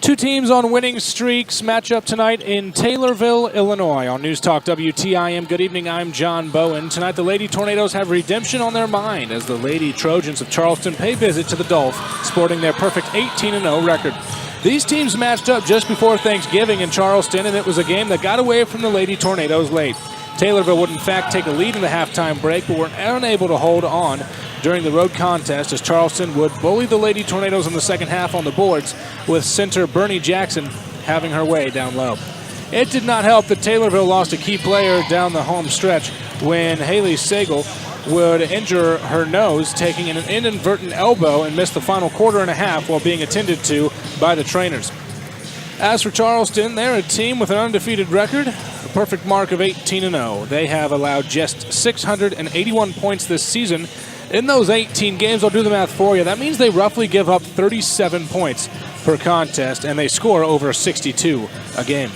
Two teams on winning streaks match up tonight in Taylorville, Illinois on News Talk WTIM. Good evening, I'm John Bowen. Tonight the Lady Tornadoes have redemption on their mind as the Lady Trojans of Charleston pay visit to the Dolph, sporting their perfect 18-0 record. These teams matched up just before Thanksgiving in Charleston, and it was a game that got away from the Lady Tornadoes late. Taylorville would in fact take a lead in the halftime break, but were unable to hold on during the road contest as Charleston would bully the Lady Tornadoes in the second half on the boards, with center Bernie Jackson having her way down low. It did not help that Taylorville lost a key player down the home stretch when Haley Sagel would injure her nose, taking an inadvertent elbow and miss the final quarter and a half while being attended to by the trainers. As for Charleston, they're a team with an undefeated record, a perfect mark of 18-0. They have allowed just 681 points this season. In those 18 games, I'll do the math for you. That means they roughly give up 37 points per contest, and they score over 62 a game.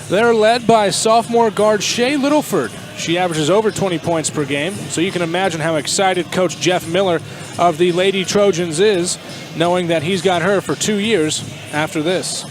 They're led by sophomore guard Shay Littleford. She averages over 20 points per game, so you can imagine how excited Coach Jeff Miller of the Lady Trojans is, knowing that he's got her for 2 years after this.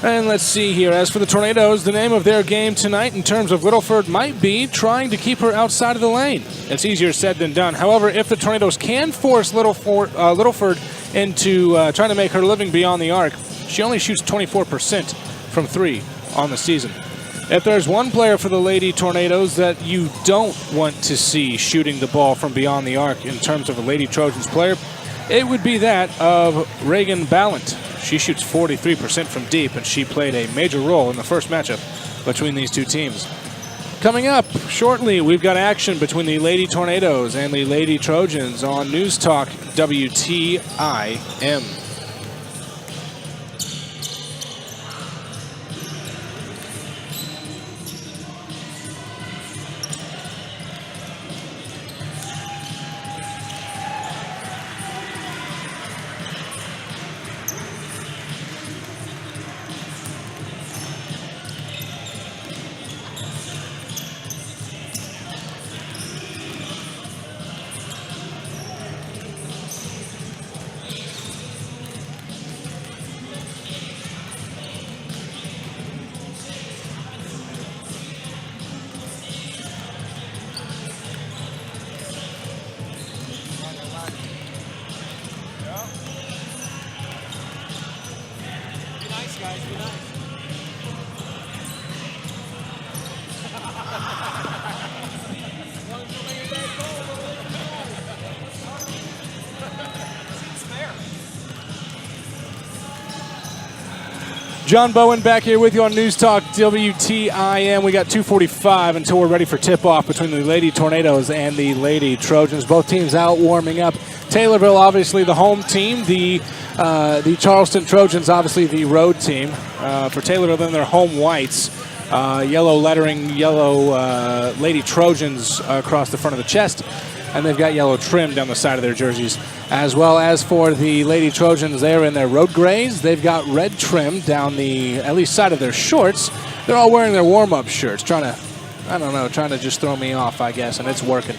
And let's see here. As for the Tornadoes, the name of their game tonight in terms of Littleford might be trying to keep her outside of the lane. It's easier said than done. However, if the Tornadoes can force Littleford into trying to make her living beyond the arc, she only shoots 24% from 3 on the season. If there's one player for the Lady Tornadoes that you don't want to see shooting the ball from beyond the arc in terms of a Lady Trojans player, it would be that of Reagan Ballant. She shoots 43% from deep, and she played a major role in the first matchup between these two teams. Coming up shortly, we've got action between the Lady Tornadoes and the Lady Trojans on News Talk WTIM. John Bowen back here with you on News Talk WTIM. We got 2:45 until we're ready for tip-off between the Lady Tornadoes and the Lady Trojans. Both teams out warming up. Taylorville, obviously the home team. The Charleston Trojans, obviously the road team. For Taylorville, then their home whites. Yellow lettering, yellow Lady Trojans across the front of the chest. And they've got yellow trim down the side of their jerseys. As well as for the Lady Trojans, they're in their road grays. They've got red trim down the, at least side of their shorts. They're all wearing their warm-up shirts, trying to just throw me off, I guess, and it's working.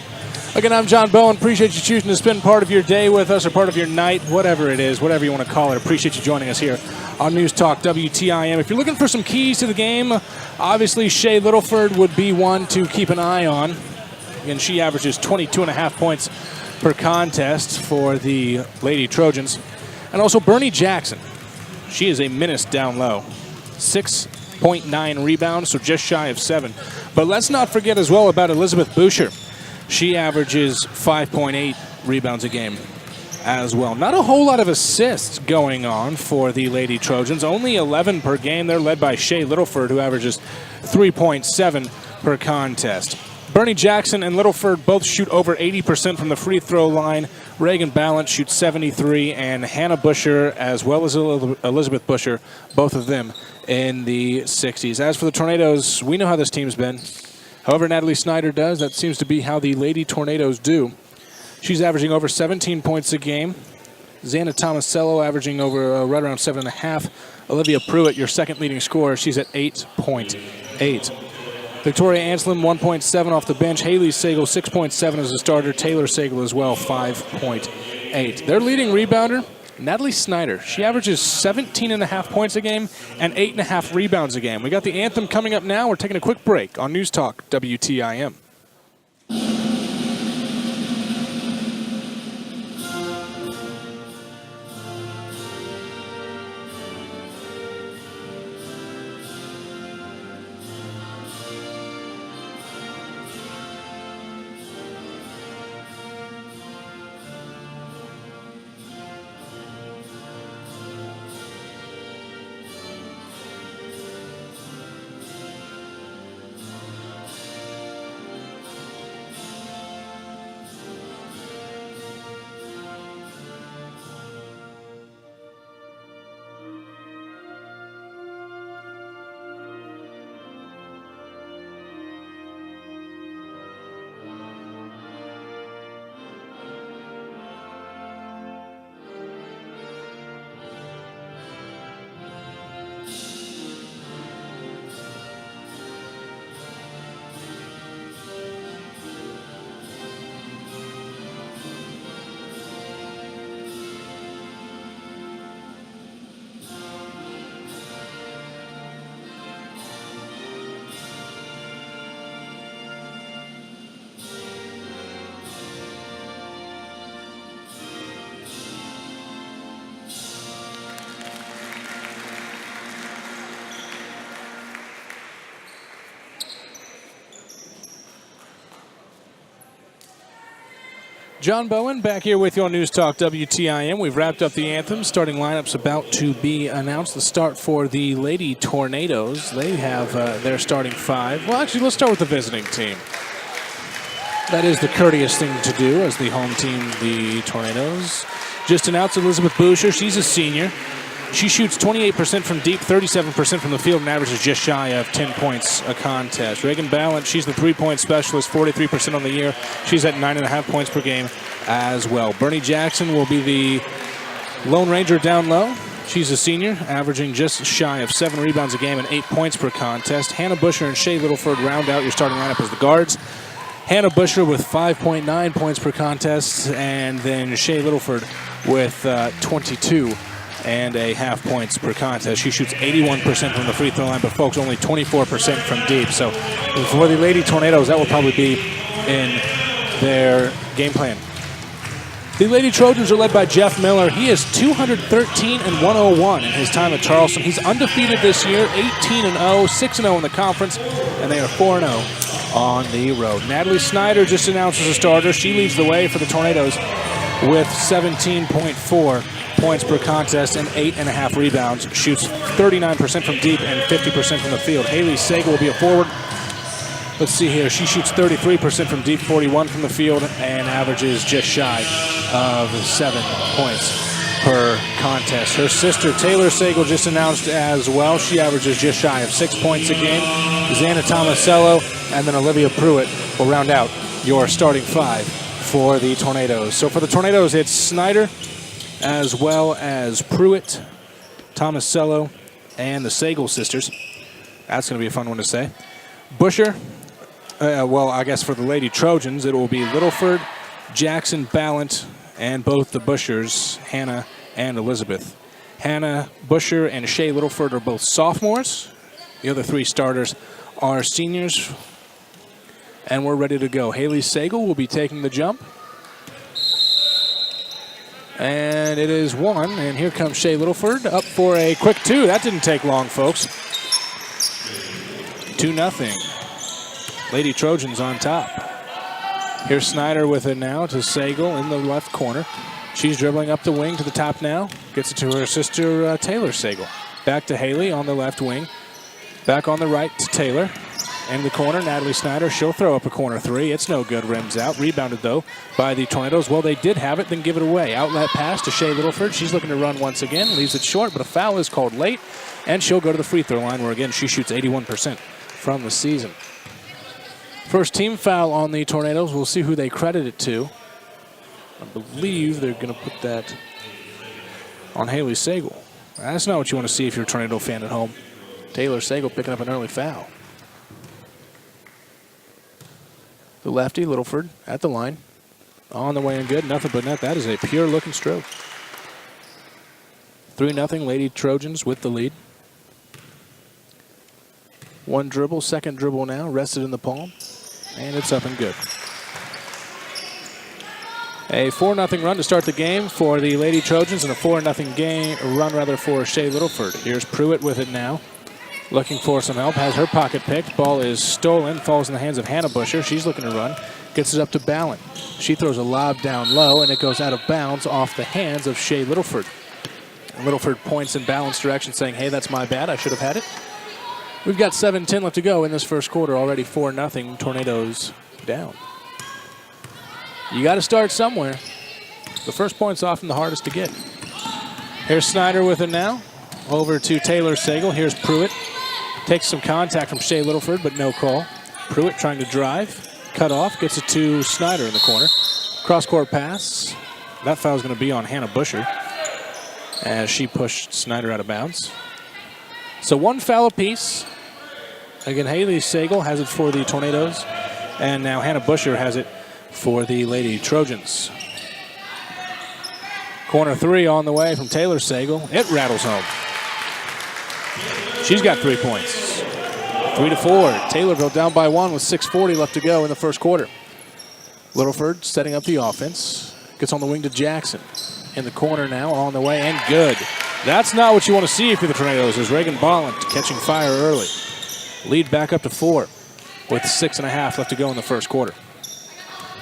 Again, I'm John Bowen. Appreciate you choosing to spend part of your day with us or part of your night, whatever it is, whatever you want to call it. Appreciate you joining us here on News Talk WTIM. If you're looking for some keys to the game, obviously Shay Littleford would be one to keep an eye on. And she averages 22.5 points per contest for the Lady Trojans. And also Bernie Jackson. She is a menace down low. 6.9 rebounds, so just shy of 7. But let's not forget as well about Elizabeth Boucher. She averages 5.8 rebounds a game as well. Not a whole lot of assists going on for the Lady Trojans. Only 11 per game. They're led by Shay Littleford, who averages 3.7 per contest. Bernie Jackson and Littleford both shoot over 80% from the free throw line. Reagan Ballant shoots 73, and Hannah Busher, as well as Elizabeth Busher, both of them in the 60s. As for the Tornadoes, we know how this team's been. However Natalie Snyder does, that seems to be how the Lady Tornadoes do. She's averaging over 17 points a game. Xana Tomasello averaging over right around 7.5. Olivia Pruitt, your second leading scorer, she's at 8.8. Victoria Anselm, 1.7 off the bench. Haley Sagel, 6.7 as a starter. Taylor Sagel as well, 5.8. Their leading rebounder, Natalie Snyder. She averages 17.5 points a game and 8.5 rebounds a game. We got the anthem coming up now. We're taking a quick break on News Talk WTIM. John Bowen back here with you on News Talk WTIM. We've wrapped up the anthems. Starting lineups about to be announced. The start for the Lady Tornadoes. They have their starting 5. Well, actually, let's start with the visiting team. That is the courteous thing to do as the home team, the Tornadoes. Just announced Elizabeth Boucher. She's a senior. She shoots 28% from deep, 37% from the field, and averages just shy of 10 points a contest. Reagan Ballant, she's the three-point specialist, 43% on the year. She's at 9.5 points per game as well. Bernie Jackson will be the Lone Ranger down low. She's a senior, averaging just shy of 7 rebounds a game and 8 points per contest. Hannah Busher and Shea Littleford round out your starting lineup as the guards. Hannah Busher with 5.9 points per contest, and then Shea Littleford with 22.5 points per contest. She shoots 81% from the free throw line, but folks, only 24% from deep. So for the Lady Tornadoes, that will probably be in their game plan. The Lady Trojans are led by Jeff Miller. He is 213 and 101 in his time at Charleson. He's undefeated this year, 18-0, 6-0 in the conference, and they are 4-0 on the road. Natalie Snyder just announced as a starter. She leads the way for the Tornadoes with 17.4 points per contest and 8.5 rebounds. Shoots 39% from deep and 50% from the field. Haley Sager will be a forward. Let's see here. She shoots 33% from deep, 41 from the field, and averages just shy of 7 points per contest. Her sister, Taylor Sager, just announced as well. She averages just shy of 6 points a game. Xana Tomasello and then Olivia Pruitt will round out your starting 5 for the Tornadoes. So for the Tornadoes, it's Snyder as well as Pruitt, Tomasello, and the Sager sisters. That's going to be a fun one to say. Busher. Well, I guess for the Lady Trojans, it will be Littleford, Jackson, Ballant, and both the Bushers, Hannah and Elizabeth. Hannah Busher and Shea Littleford are both sophomores. The other 3 starters are seniors. And we're ready to go. Haley Sager will be taking the jump. And it is 1. And here comes Shea Littleford up for a quick 2. That didn't take long, folks. 2-0. Lady Trojans on top. Here's Snyder with it now to Sager in the left corner. She's dribbling up the wing to the top now. Gets it to her sister, Taylor Sager. Back to Haley on the left wing. Back on the right to Taylor. In the corner, Natalie Snyder. She'll throw up a corner 3. It's no good. Rims out. Rebounded, though, by the Tornadoes. Well, they did have it, then give it away. Outlet pass to Shea Littleford. She's looking to run once again. Leaves it short, but a foul is called late. And she'll go to the free throw line where, again, she shoots 81% from the season. First team foul on the Tornadoes. We'll see who they credit it to. I believe they're going to put that on Haley Sager. That's not what you want to see if you're a Tornado fan at home. Taylor Sager picking up an early foul. The lefty, Littleford, at the line. On the way and good. Nothing but net. That is a pure looking stroke. 3-0 Lady Trojans with the lead. 1 dribble, second dribble now, rested in the palm, and it's up and good. A 4-0 run to start the game for the Lady Trojans, and a 4-0 run for Shea Littleford. Here's Pruitt with it now, looking for some help, has her pocket picked. Ball is stolen, falls in the hands of Hannah Busher. She's looking to run, gets it up to Ballant. She throws a lob down low, and it goes out of bounds off the hands of Shea Littleford. And Littleford points in Ballant's direction, saying, hey, that's my bad, I should have had it. We've got 7:10 left to go in this first quarter. Already 4-0, Tornadoes down. You got to start somewhere. The first point's often the hardest to get. Here's Snyder with it now. Over to Taylor Sager. Here's Pruitt. Takes some contact from Shea Littleford, but no call. Pruitt trying to drive. Cut off. Gets it to Snyder in the corner. Cross-court pass. That foul's going to be on Hannah Busher as she pushed Snyder out of bounds. So 1 foul apiece. Again, Haley Sager has it for the Tornadoes. And now Hannah Busher has it for the Lady Trojans. Corner 3 on the way from Taylor Sager. It rattles home. She's got 3 points. 3-4. Taylorville down by 1 with 6:40 left to go in the first quarter. Littleford setting up the offense. Gets on the wing to Jackson. In the corner now, on the way, and good. That's not what you want to see if you're the Tornadoes, as Reagan Ballant catching fire early. Lead back up to 4 with 6.5 left to go in the first quarter.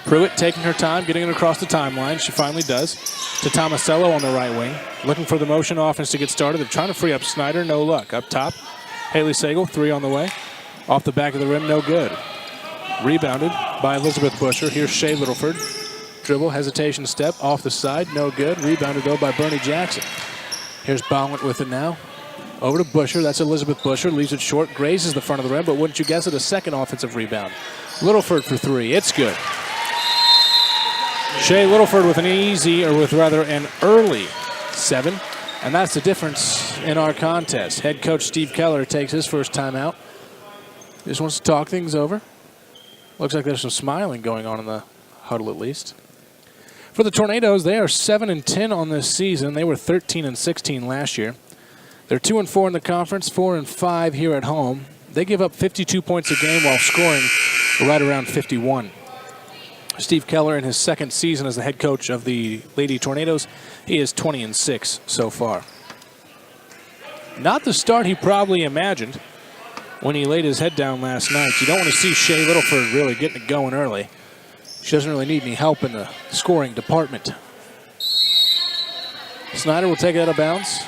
Pruitt taking her time, getting it across the timeline. She finally does. To Tomasello on the right wing. Looking for the motion offense to get started. They're trying to free up Snyder. No luck. Up top, Haley Sagal, 3 on the way. Off the back of the rim, no good. Rebounded by Elizabeth Busher. Here's Shea Littleford. Dribble, hesitation step, off the side, no good. Rebounded, though, by Bernie Jackson. Here's Bolland with it now. Over to Busher. That's Elizabeth Busher. Leaves it short, grazes the front of the rim, but wouldn't you guess it, a second offensive rebound. Littleford for 3. It's good. Shea Littleford with an easy, or with rather an early 7. And that's the difference in our contest. Head coach Steve Keller takes his first timeout. Just wants to talk things over. Looks like there's some smiling going on in the huddle at least. For the Tornadoes, they are 7-10 on this season. They were 13-16 last year. They're 2-4 in the conference, 4-5 here at home. They give up 52 points a game while scoring right around 51. Steve Keller, in his second season as the head coach of the Lady Tornadoes, he is 20-6 so far. Not the start he probably imagined when he laid his head down last night. You don't want to see Shea Littleford really getting it going early. She doesn't really need any help in the scoring department. Snyder will take it out of bounds.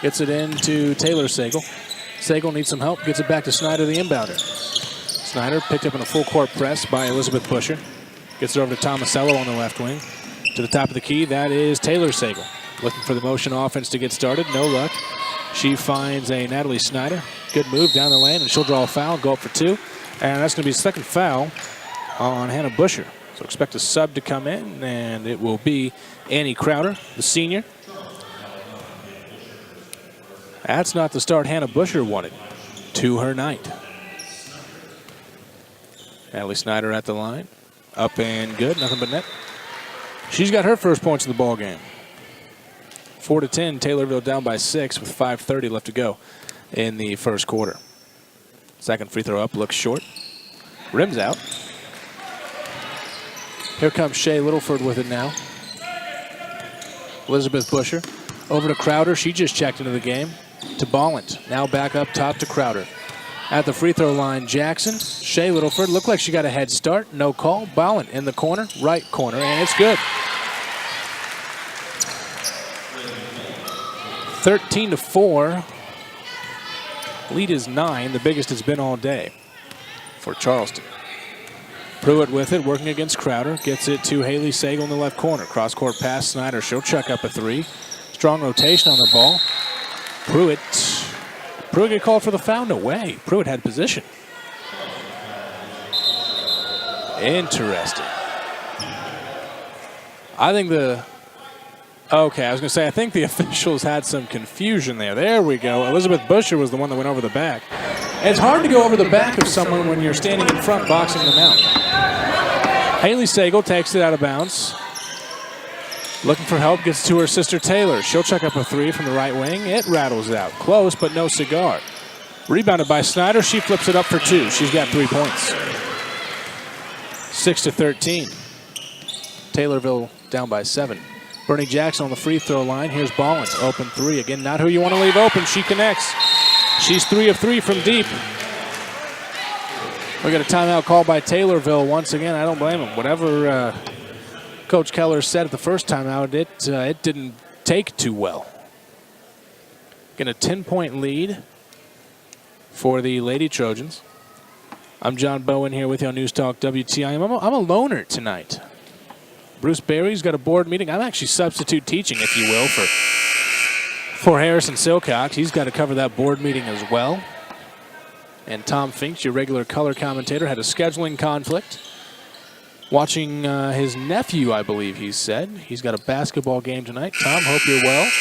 Gets it into Taylor Sagal. Sagal needs some help. Gets it back to Snyder, the inbounder. Snyder picked up in a full court press by Elizabeth Busher. Gets it over to Tomasello on the left wing. To the top of the key, that is Taylor Sagal. Looking for the motion offense to get started. No luck. She finds a Natalie Snyder. Good move down the lane, and she'll draw a foul, go up for 2. And that's going to be a second foul on Hannah Busher. So expect a sub to come in, and it will be Annie Crowder, the senior. That's not the start Hannah Busher wanted to her night. Natalie Snyder at the line. Up and good, nothing but net. She's got her first points of the ball game. 4-10, Taylorville down by 6 with 5:30 left to go in the first quarter. Second free throw up, looks short. Rims out. Here comes Shea Littleford with it now. Elizabeth Busher over to Crowder. She just checked into the game. To Bolland. Now back up top to Crowder. At the free throw line, Jackson. Shea Littleford looked like she got a head start. No call. Bolland in the corner, right corner, and it's good. 13-4. Lead is 9, the biggest it's been all day for Charleston. Pruitt with it, working against Crowder. Gets it to Haley Sagal in the left corner. Cross-court pass, Snyder. She'll chuck up a 3. Strong rotation on the ball. Pruitt get called for the foul? No way. Pruitt had position. Interesting. I think I think the officials had some confusion there. There we go. Elizabeth Busher was the one that went over the back. And it's hard to go over the back of someone when you're standing in front boxing them out. Haley Sagal takes it out of bounds. Looking for help, gets to her sister Taylor. She'll check up a 3 from the right wing. It rattles out. Close, but no cigar. Rebounded by Snyder. She flips it up for 2. She's got 3 points. 6-13. Taylorville down by 7. Bernie Jackson on the free throw line. Here's Bolland. Open 3. Again, not who you want to leave open. She connects. She's 3 of 3 from deep. We got a timeout call by Taylorville once again. I don't blame him. Whatever Coach Keller said at the first timeout, it didn't take too well. Getting a 10-point lead for the Lady Trojans. I'm John Bowen here with you on News Talk WTIM. I'm a loner tonight. Bruce Berry's got a board meeting. I'm actually substitute teaching, if you will, for Harrison Silcox. He's got to cover that board meeting as well. And Tom Finks, your regular color commentator, had a scheduling conflict. Watching his nephew, I believe he said. He's got a basketball game tonight. Tom, hope you're well.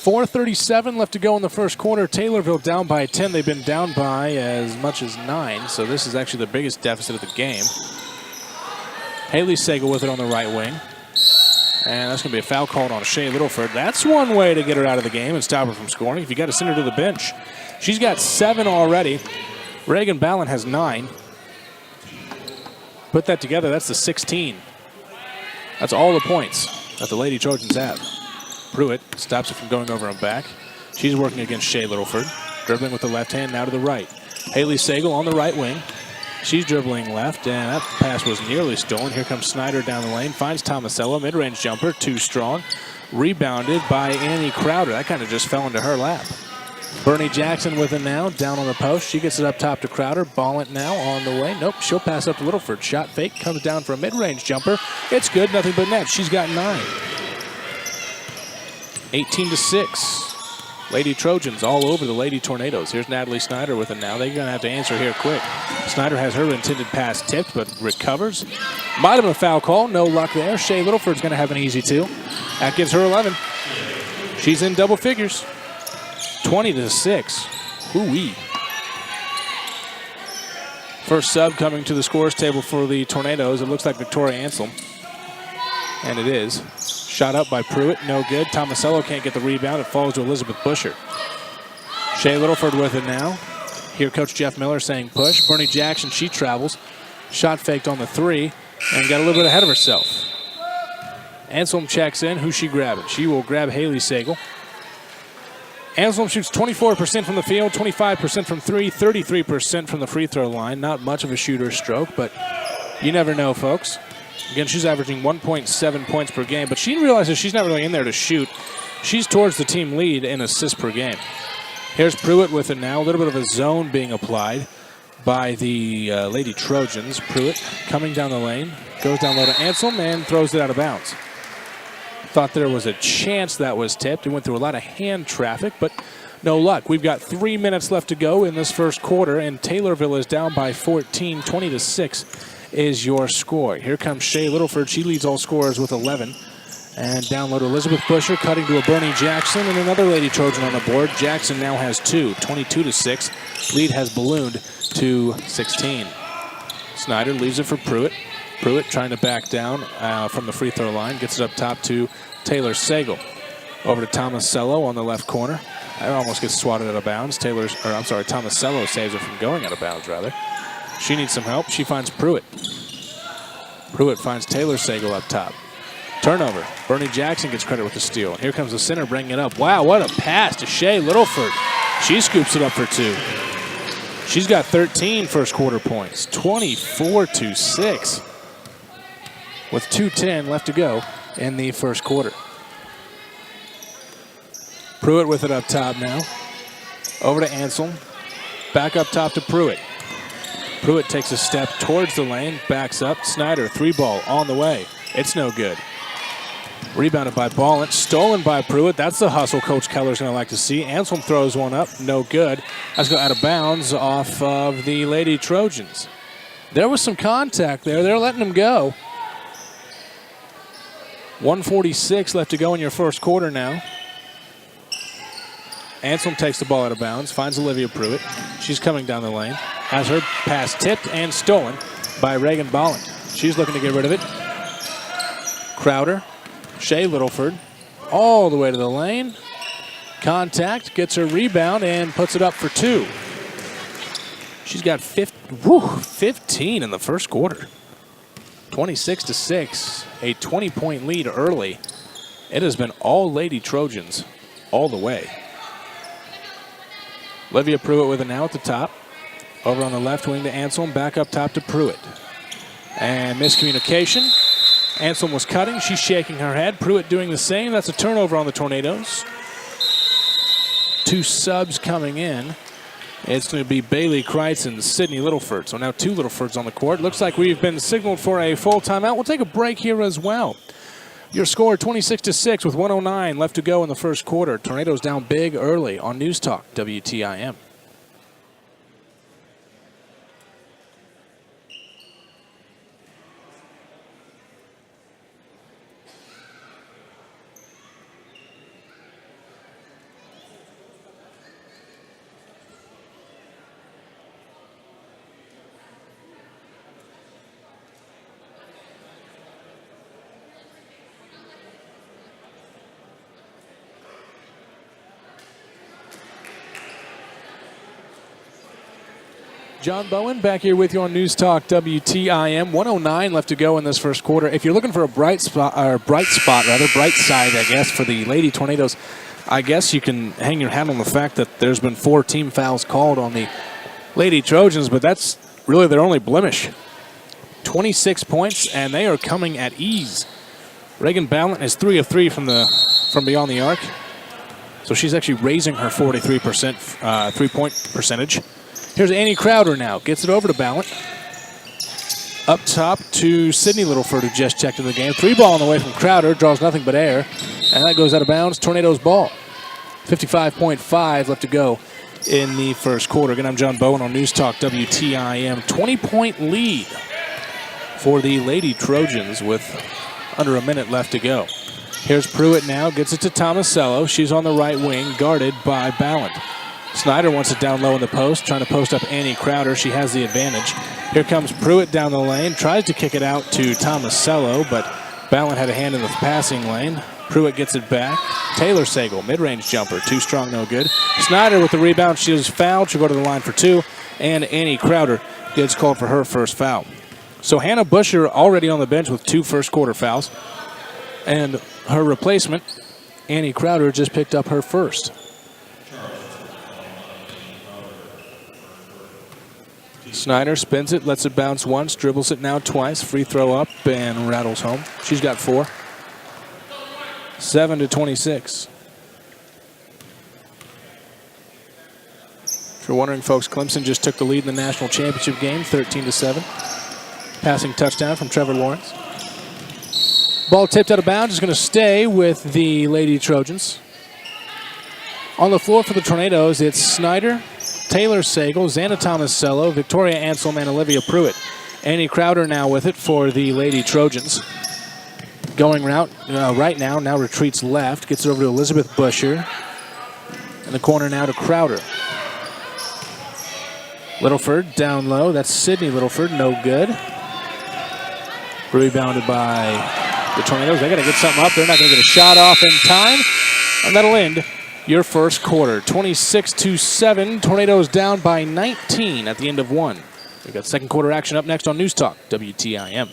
4:37 left to go in the first quarter. Taylorville down by 10. They've been down by as much as 9, so this is actually the biggest deficit of the game. Haley Sagal with it on the right wing. And that's going to be a foul called on Shea Littleford. That's one way to get her out of the game and stop her from scoring. If you got to send her to the bench. She's got 7 already. Reagan Ballin has 9. Put that together, that's the 16. That's all the points that the Lady Trojans have. Pruitt stops it from going over and back. She's working against Shea Littleford. Dribbling with the left hand, now to the right. Haley Sagal on the right wing. She's dribbling left, and that pass was nearly stolen. Here comes Snyder down the lane, finds Tomasello, mid-range jumper, too strong. Rebounded by Annie Crowder. That kind of just fell into her lap. Bernie Jackson with it now, down on the post. She gets it up top to Crowder. Ball it now on the way. Nope, she'll pass up to Littleford. Shot fake, comes down for a mid-range jumper. It's good, nothing but net. She's got 9. 18-6. Lady Trojans all over the Lady Tornadoes. Here's Natalie Snyder with it now. They're going to have to answer here quick. Snyder has her intended pass tipped, but recovers. Might have been a foul call. No luck there. Shea Littleford's going to have an easy 2. That gives her 11. She's in double figures. 20-6. Ooh-wee. First sub coming to the scores table for the Tornadoes. It looks like Victoria Anselm. And it is. Shot up by Pruitt, no good. Tomasello can't get the rebound. It falls to Elizabeth Busher. Shea Littleford with it now. Here Coach Jeff Miller saying push. Bernie Jackson, she travels. Shot faked on the 3 and got a little bit ahead of herself. Anselm checks in. Who's she grabbing? She will grab Haley Sagal. Anselm shoots 24% from the field, 25% from 3, 33% from the free throw line. Not much of a shooter's stroke, but you never know, folks. Again, she's averaging 1.7 points per game, but she realizes she's not really in there to shoot. She's towards the team lead in assists per game. Here's Pruitt with it now. A little bit of a zone being applied by the Lady Trojans. Pruitt coming down the lane, goes down low to Anselm and throws it out of bounds. Thought there was a chance that was tipped. It went through a lot of hand traffic, but no luck. We've got 3 minutes left to go in this first quarter, and Taylorville is down by 14, 20-6. Is your score. Here comes Shea Littleford. She leads all scorers with 11. And down low to Elizabeth Busher, cutting to a Bernie Jackson, and another Lady Trojan on the board. Jackson now has 2, 22-6. Lead has ballooned to 16. Snyder leaves it for Pruitt. Pruitt trying to back down from the free throw line. Gets it up top to Taylor Sagal. Over to Tomasello on the left corner. That almost gets swatted out of bounds. Tomasello saves it from going out of bounds, rather. She needs some help. She finds Pruitt. Pruitt finds Taylor Sagal up top. Turnover. Bernie Jackson gets credit with the steal. Here comes the center bringing it up. Wow, what a pass to Shea Littleford. She scoops it up for 2. She's got 13 first quarter points. 24-6. With 2:10 left to go in the first quarter. Pruitt with it up top now. Over to Anselm. Back up top to Pruitt. Pruitt takes a step towards the lane, backs up. Snyder, 3-ball on the way. It's no good. Rebounded by Ballint, stolen by Pruitt. That's the hustle Coach Keller's going to like to see. Anselm throws one up, no good. That's going out of bounds off of the Lady Trojans. There was some contact there. They're letting him go. 1:46 left to go in your first quarter now. Anselm takes the ball out of bounds, finds Olivia Pruitt. She's coming down the lane. Has her pass tipped and stolen by Reagan Bolland. She's looking to get rid of it. Crowder, Shea Littleford, all the way to the lane. Contact, gets her rebound and puts it up for 2. She's got 15 in the first quarter. 26-6, a 20-point lead early. It has been all Lady Trojans all the way. Olivia Pruitt with it now at the top. Over on the left wing to Anselm, back up top to Pruitt. And miscommunication. Anselm was cutting, she's shaking her head. Pruitt doing the same. That's a turnover on the Tornadoes. 2 subs coming in. It's going to be Bailey Kreitz and Sydney Littleford. So now 2 Littlefords on the court. Looks like we've been signaled for a full timeout. We'll take a break here as well. Your score 26-6 with 1:09 left to go in the first quarter. Tornadoes down big early on News Talk WTIM. John Bowen back here with you on News Talk WTIM. 1:09 left to go in this first quarter. If you're looking for a bright side, I guess, for the Lady Tornadoes, I guess you can hang your hat on the fact that there's been 4 team fouls called on the Lady Trojans, but that's really their only blemish. 26 points, and they are coming at ease. Reagan Ballant is 3 of 3 from beyond the arc. So she's actually raising her 43% three-point percentage. Here's Annie Crowder now. Gets it over to Ballant. Up top to Sydney Littleford, who just checked in the game. 3-ball on the way from Crowder. Draws nothing but air. And that goes out of bounds. Tornadoes ball. 55.5 left to go in the first quarter. Again, I'm John Bowen on News Talk WTIM. 20-point lead for the Lady Trojans with under a minute left to go. Here's Pruitt now, gets it to Tomasello. She's on the right wing, guarded by Ballant. Snyder wants it down low in the post, trying to post up Annie Crowder. She has the advantage. Here comes Pruitt down the lane, tries to kick it out to Tomasello, but Ballant had a hand in the passing lane. Pruitt gets it back. Taylor Sagal, mid-range jumper, too strong, no good. Snyder with the rebound, she is fouled. She'll go to the line for 2, and Annie Crowder gets called for her first foul. So Hannah Busher already on the bench with 2 first-quarter fouls. And her replacement, Annie Crowder, just picked up her first. Snyder spins it, lets it bounce once, dribbles it now twice. Free throw up and rattles home. She's got 4. 7-26. If you're wondering, folks, Clemson just took the lead in the national championship game, 13-7. Passing touchdown from Trevor Lawrence. Ball tipped out of bounds, is going to stay with the Lady Trojans. On the floor for the Tornadoes, it's Snyder, Taylor Sagal, Xana Tomasello, Victoria Anselm, and Olivia Pruitt. Annie Crowder now with it for the Lady Trojans. Going right now retreats left, gets it over to Elizabeth Busher. In the corner now to Crowder. Littleford down low, that's Sydney Littleford, no good. Rebounded by the Tornadoes. They got to get something up. They're not going to get a shot off in time. And that'll end your first quarter. 26-7. Tornadoes down by 19 at the end of 1. We've got second quarter action up next on News Talk WTIM.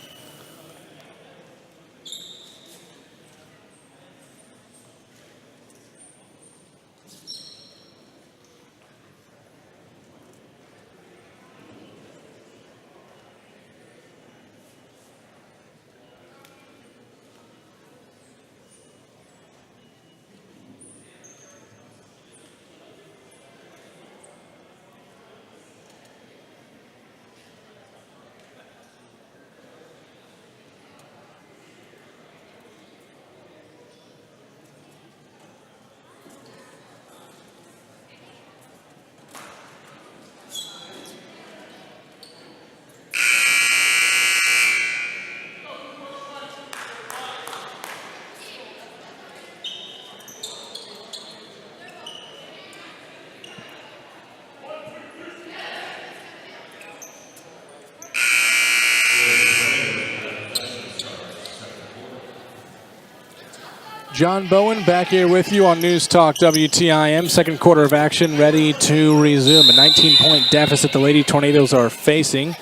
John Bowen back here with you on News Talk WTIM. Second quarter of action ready to resume. A 19-point deficit the Lady Tornadoes are facing.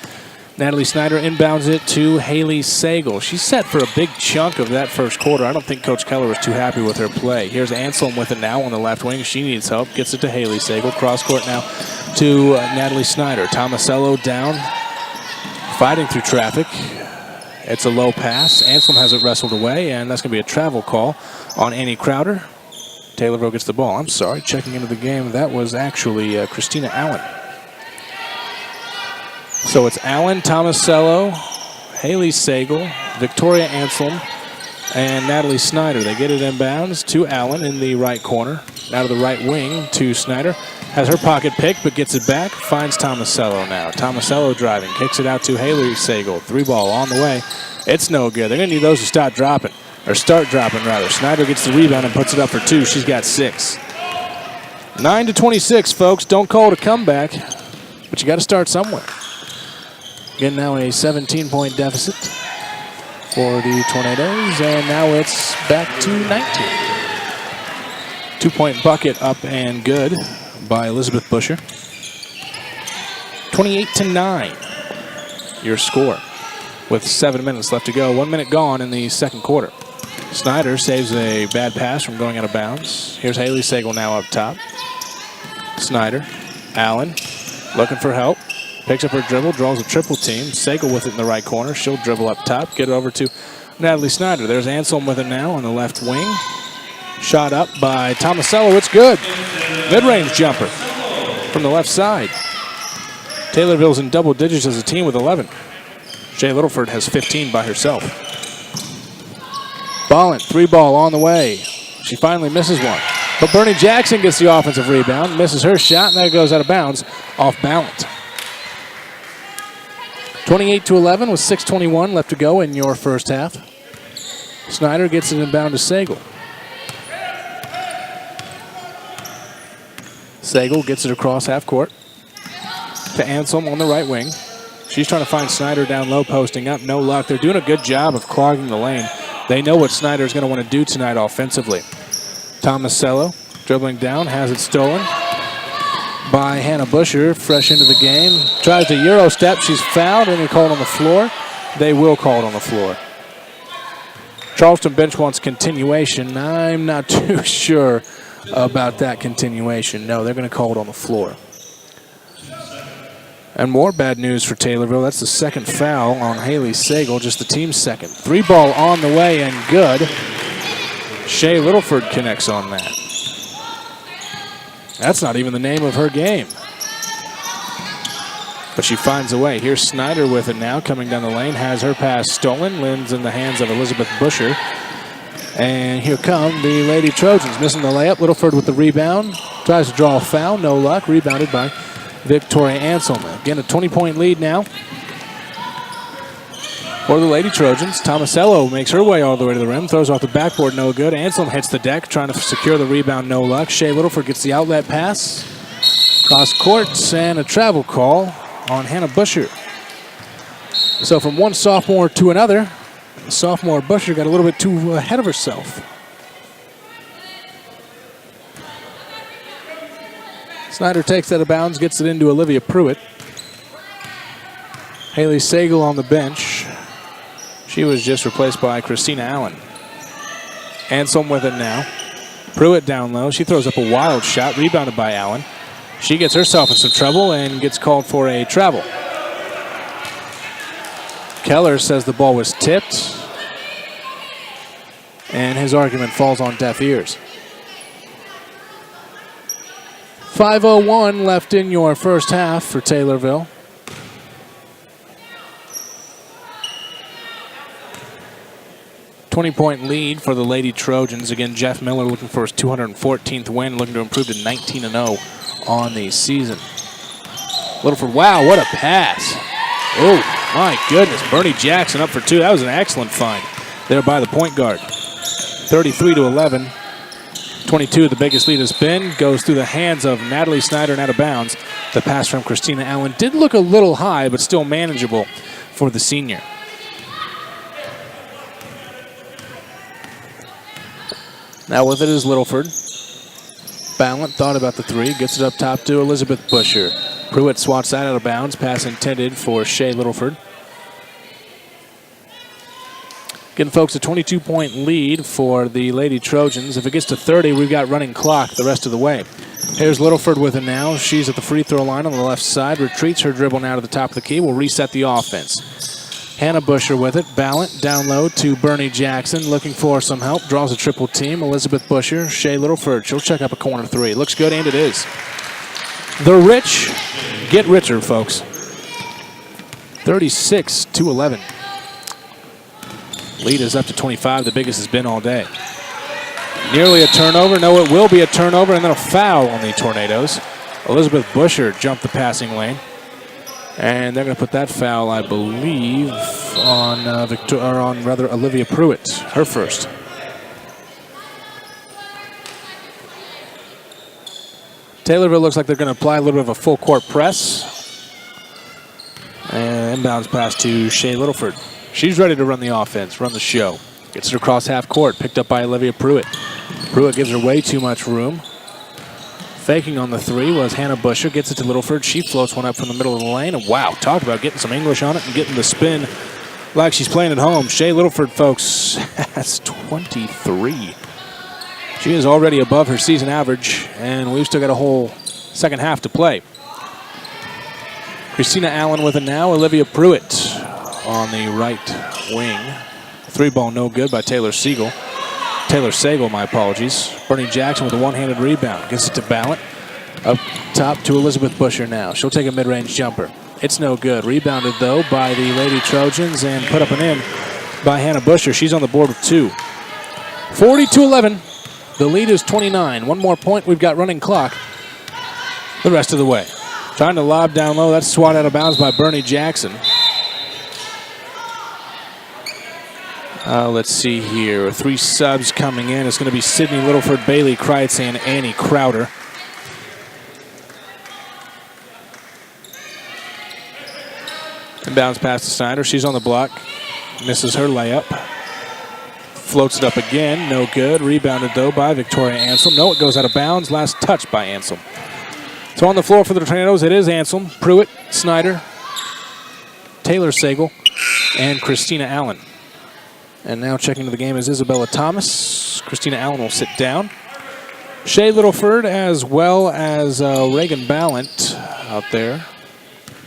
Natalie Snyder inbounds it to Haley Sagal. She's set for a big chunk of that first quarter. I don't think Coach Keller was too happy with her play. Here's Anselm with it now on the left wing. She needs help. Gets it to Haley Sagal. Cross court now to Natalie Snyder. Tomasello down, fighting through traffic. It's a low pass. Anselm has it wrestled away, and that's going to be a travel call on Annie Crowder. Taylorville gets the ball. I'm sorry, checking into the game. That was actually Christina Allen. So it's Allen, Tomasello, Haley Sagal, Victoria Anselm, and Natalie Snyder. They get it inbounds to Allen in the right corner. Now to the right wing to Snyder. Has her pocket picked, but gets it back. Finds Tomasello now. Tomasello driving. Kicks it out to Haley Sagal. 3-ball on the way. It's no good. They're going to need those to start dropping. Snyder gets the rebound and puts it up for 2. She's got 6. 9-26, folks. Don't call it a comeback, but you got to start somewhere. Again, now a 17-point deficit for the Tornadoes, and now it's back to 19. 2-point bucket up and good by Elizabeth Busher. 28-9, your score with 7 minutes left to go. 1 minute gone in the second quarter. Snyder saves a bad pass from going out of bounds. Here's Haley Sagal now up top. Snyder, Allen, looking for help. Picks up her dribble, draws a triple team. Sagal with it in the right corner. She'll dribble up top, get it over to Natalie Snyder. There's Anselm with it now on the left wing. Shot up by Tomasello. It's good. Mid-range jumper from the left side. Taylorville's in double digits as a team with 11. Shea Littleford has 15 by herself. Ballin, 3-ball on the way. She finally misses one. But Bernie Jackson gets the offensive rebound, misses her shot, and that goes out of bounds off balance. 28-11 with 6:21 left to go in your first half. Snyder gets it inbound to Sagal. Sagal gets it across half court to Anselm on the right wing. She's trying to find Snyder down low, posting up. No luck. They're doing a good job of clogging the lane. They know what Snyder's going to want to do tonight offensively. Tomasello dribbling down, has it stolen by Hannah Busher, fresh into the game. Tries to Euro step. She's fouled and called on the floor. They will call it on the floor. Charleston bench wants continuation. I'm not too sure about that continuation. No, they're going to call it on the floor. And more bad news for Taylorville. That's the second foul on Haley Sagal, just the team's second. 3-ball on the way and good. Shea Littleford connects on that. That's not even the name of her game. But she finds a way. Here's Snyder with it now, coming down the lane, has her pass stolen. Lands in the hands of Elizabeth Busher. And here come the Lady Trojans, missing the layup. Littleford with the rebound. Tries to draw a foul, no luck. Rebounded by Victoria Anselm. Again, a 20-point lead now for the Lady Trojans. Tomasello makes her way all the way to the rim. Throws off the backboard, no good. Anselm hits the deck, trying to secure the rebound, no luck. Shea Littleford gets the outlet pass. Cross court, and a travel call on Hannah Busher. So from one sophomore to another, sophomore Busher got a little bit too ahead of herself. Snyder takes that out of bounds, gets it into Olivia Pruitt. Haley Sagal on the bench. She was just replaced by Christina Allen. Anselm with it now. Pruitt down low. She throws up a wild shot, rebounded by Allen. She gets herself in some trouble and gets called for a travel. Keller says the ball was tipped, and his argument falls on deaf ears. 5:01 left in your first half for Taylorville. $20-point lead for the Lady Trojans. Again, Jeff Miller looking for his 214th win, looking to improve to 19-0 on the season. Littleford, wow, what a pass. Oh, my goodness. Bernie Jackson up for two. That was an excellent find there by the point guard. 33-11. 22, the biggest lead has been, goes through the hands of Natalie Snyder and out of bounds. The pass from Christina Allen did look a little high, but still manageable for the senior. Now with it is Littleford. Ballant thought about the three, gets it up top to Elizabeth Busher. Pruitt swats that out of bounds, pass intended for Shea Littleford. Again, folks, a 22-point lead for the Lady Trojans. If it gets to 30, we've got running clock the rest of the way. Here's Littleford with it now. She's at the free throw line on the left side. Retreats her dribble now to the top of the key. Will reset the offense. Hannah Busher with it. Ballant down low to Bernie Jackson. Looking for some help. Draws a triple team. Elizabeth Busher. Shea Littleford. She'll check up a corner three. Looks good, and it is. The rich get richer, folks. 36-11. Lead is up to 25, the biggest has been all day. Nearly a turnover. No, it will be a turnover, and then a foul on the Tornadoes. Elizabeth Busher jumped the passing lane. And they're going to put that foul, I believe, on Olivia Pruitt, her first. Taylorville looks like they're going to apply a little bit of a full court press. And inbounds pass to Shea Littleford. She's ready to run the offense, run the show. Gets it across half court, picked up by Olivia Pruitt. Pruitt gives her way too much room. Faking on the three was Hannah Busher. Gets it to Littleford. She floats one up from the middle of the lane. And wow, talk about getting some English on it and getting the spin like she's playing at home. Shea Littleford, folks, has 23. She is already above her season average, and we've still got a whole second half to play. Christina Allen with it now. Olivia Pruitt on the right wing. 3-ball no good by Taylor Sagal, my apologies. Bernie Jackson with a one-handed rebound. Gets it to Ballant. Up top to Elizabeth Busher now. She'll take a mid-range jumper. It's no good. Rebounded, though, by the Lady Trojans and put up and in by Hannah Busher. She's on the board with 2. 40-11. The lead is 29. One more point. We've got running clock the rest of the way. Trying to lob down low. That's swat out of bounds by Bernie Jackson. Let's see here. 3 subs coming in. It's going to be Sydney Littleford, Bailey Kreitz, and Annie Crowder. Inbounds pass to Snyder. She's on the block. Misses her layup. Floats it up again. No good. Rebounded, though, by Victoria Anselm. No, it goes out of bounds. Last touch by Anselm. So on the floor for the Tornadoes, it is Anselm, Pruitt, Snyder, Taylor Sagal, and Christina Allen. And now checking into the game is Isabella Thomas. Christina Allen will sit down. Shea Littleford as well as Reagan Ballant out there.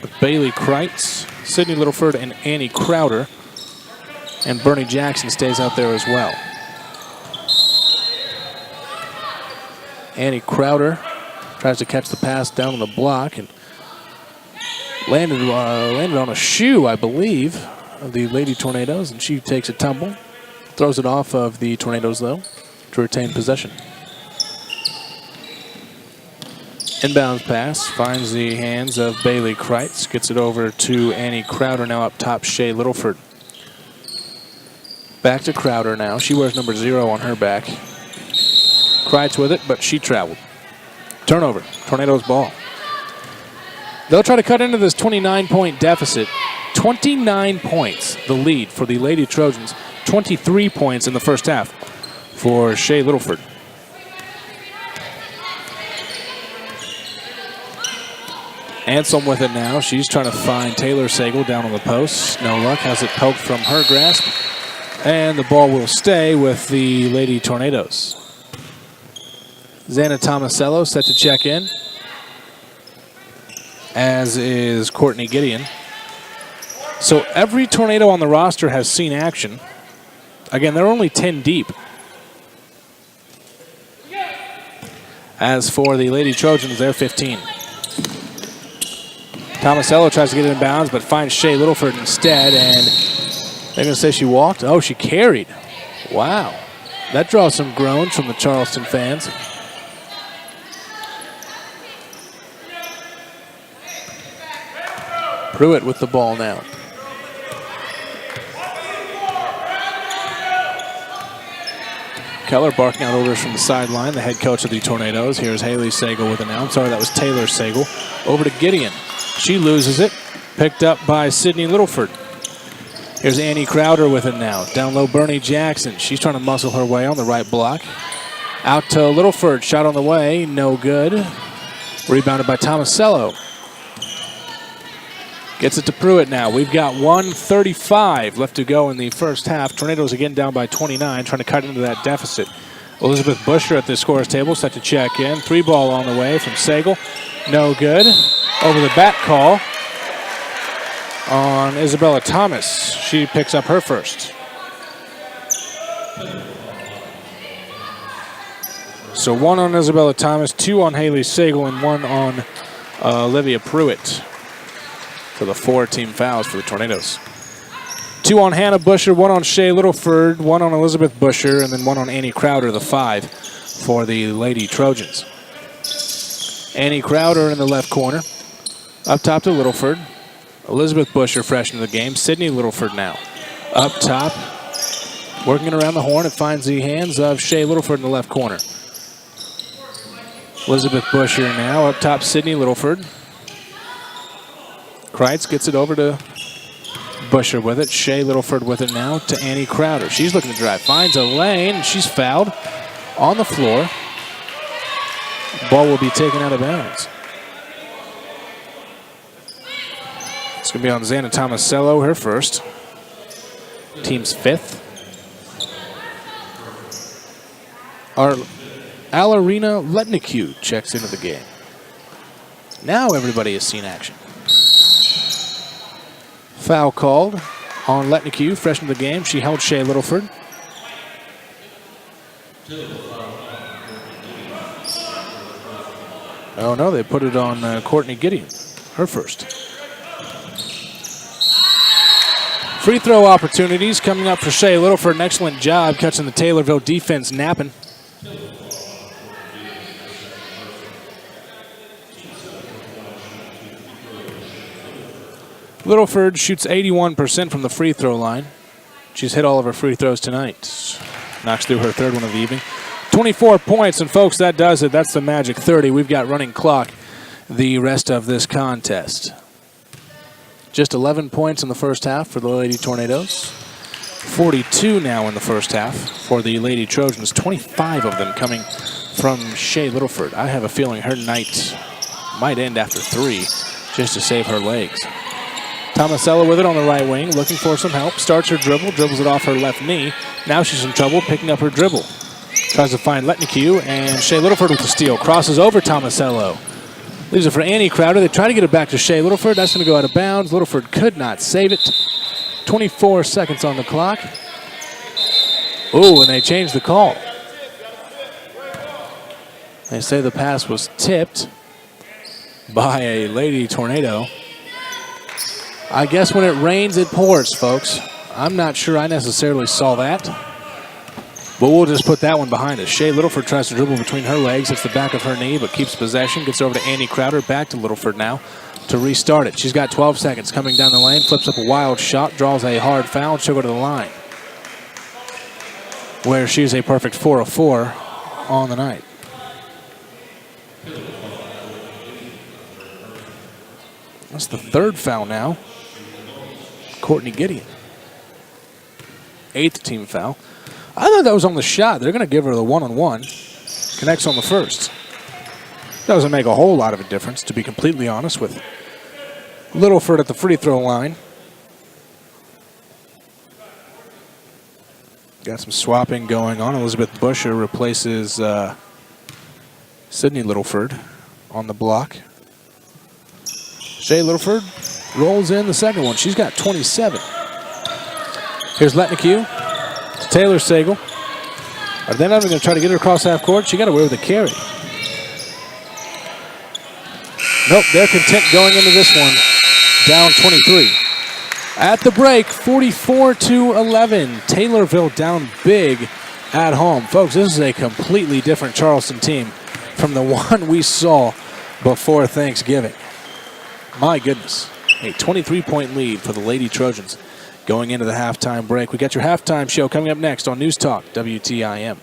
With Bailey Kreitz, Sydney Littleford, and Annie Crowder. And Bernie Jackson stays out there as well. Annie Crowder tries to catch the pass down on the block and landed on a shoe, I believe, of the Lady Tornadoes, and she takes a tumble. Throws it off of the Tornadoes, though, to retain possession. Inbounds pass finds the hands of Bailey Kreitz. Gets it over to Annie Crowder, now up top, Shea Littleford. Back to Crowder now. She wears number 0 on her back. Kreitz with it, but she traveled. Turnover. Tornadoes ball. They'll try to cut into this 29-point deficit. 29 points, the lead for the Lady Trojans. 23 points in the first half for Shea Littleford. Anselm with it now. She's trying to find Taylor Sagal down on the post. No luck. Has it poked from her grasp. And the ball will stay with the Lady Tornadoes. Xana Tomasello set to check in, as is Courtney Gideon. So every Tornado on the roster has seen action. Again, they're only 10 deep. As for the Lady Trojans, they're 15. Tomasello tries to get it in bounds, but finds Shea Littleford instead, and they're going to say she walked. Oh, she carried. Wow. That draws some groans from the Charleston fans. Pruitt with the ball now. Keller barking out orders from the sideline, the head coach of the Tornadoes. Here's Haley Sagal with it now. I'm sorry, that was Taylor Sagal. Over to Gideon. She loses it. Picked up by Sydney Littleford. Here's Annie Crowder with it now. Down low, Bernie Jackson. She's trying to muscle her way on the right block. Out to Littleford. Shot on the way. No good. Rebounded by Tomasello. Gets it to Pruitt now. We've got 1:35 left to go in the first half. Tornadoes again down by 29, trying to cut into that deficit. Elizabeth Busher at the scorer's table, set to check in. 3-ball on the way from Sagal. No good. Over the back call on Isabella Thomas. She picks up her first. So 1 on Isabella Thomas, 2 on Haley Sagal, and 1 on Olivia Pruitt for the 4 team fouls for the Tornadoes. 2 on Hannah Busher, 1 on Shea Littleford, 1 on Elizabeth Busher, and then 1 on Annie Crowder, the 5 for the Lady Trojans. Annie Crowder in the left corner. Up top to Littleford. Elizabeth Busher fresh into the game. Sydney Littleford now. Up top. Working it around the horn. It finds the hands of Shea Littleford in the left corner. Elizabeth Busher now. Up top, Sydney Littleford. Kreitz gets it over to Busher with it. Shea Littleford with it now to Annie Crowder. She's looking to drive. Finds a lane. She's fouled on the floor. Ball will be taken out of bounds. It's going to be on Xana Tomasello, her first. Team's 5th. Our Alarina Letnicu checks into the game. Now everybody has seen action. Foul called on Letnicue, fresh into the game. She held Shea Littleford. Oh, no, they put it on Courtney Gideon, her first. Free throw opportunities coming up for Shea Littleford. An excellent job catching the Taylorville defense napping. Littleford shoots 81% from the free throw line. She's hit all of her free throws tonight. Knocks through her third one of the evening. 24 points, and folks, that does it. That's the magic 30. We've got running clock the rest of this contest. Just 11 points in the first half for the Lady Tornadoes. 42 now in the first half for the Lady Trojans. 25 of them coming from Shea Littleford. I have a feeling her night might end after 3 just to save her legs. Tomasello with it on the right wing, looking for some help. Starts her dribble, dribbles it off her left knee. Now she's in trouble picking up her dribble. Tries to find Letnicue, and Shea Littleford with the steal. Crosses over Tomasello. Leaves it for Annie Crowder. They try to get it back to Shea Littleford. That's going to go out of bounds. Littleford could not save it. 24 seconds on the clock. Ooh, and they changed the call. They say the pass was tipped by a Lady Tornado. I guess when it rains, it pours, folks. I'm not sure I necessarily saw that. But we'll just put that one behind us. Shea Littleford tries to dribble between her legs. Hits the back of her knee, but keeps possession. Gets over to Annie Crowder. Back to Littleford now to restart it. She's got 12 seconds. Coming down the lane. Flips up a wild shot. Draws a hard foul. She'll go to the line, where she's a perfect 4 of 4 on the night. That's the third foul now. Courtney Gideon. 8th team foul. I thought that was on the shot. They're going to give her the one-on-one. Connects on the first. Doesn't make a whole lot of a difference, to be completely honest, with Littleford at the free throw line. Got some swapping going on. Elizabeth Busher replaces Sydney Littleford on the block. Shea Littleford rolls in the second one. She's got 27. Here's Letnicue to Taylor Sagal. Are they not going to try to get her across half court? She got away with a carry. Nope, they're content going into this one. Down 23. At the break, 44-11. Taylorville down big at home. Folks, this is a completely different Charleston team from the one we saw before Thanksgiving. My goodness. A 23-point lead for the Lady Trojans going into the halftime break. We got your halftime show coming up next on News Talk WTIM.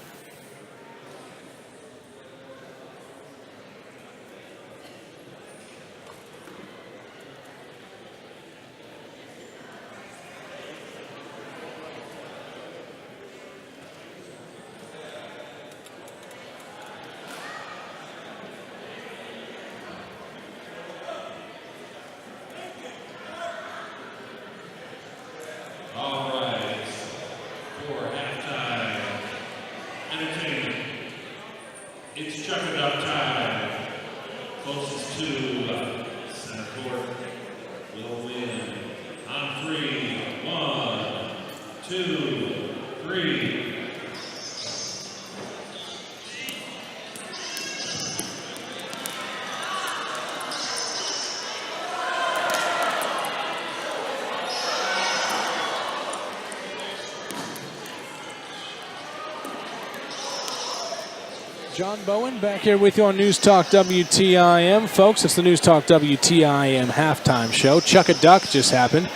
John Bowen back here with you on News Talk WTIM. Folks, it's the News Talk WTIM halftime show. Chuck a Duck just happened.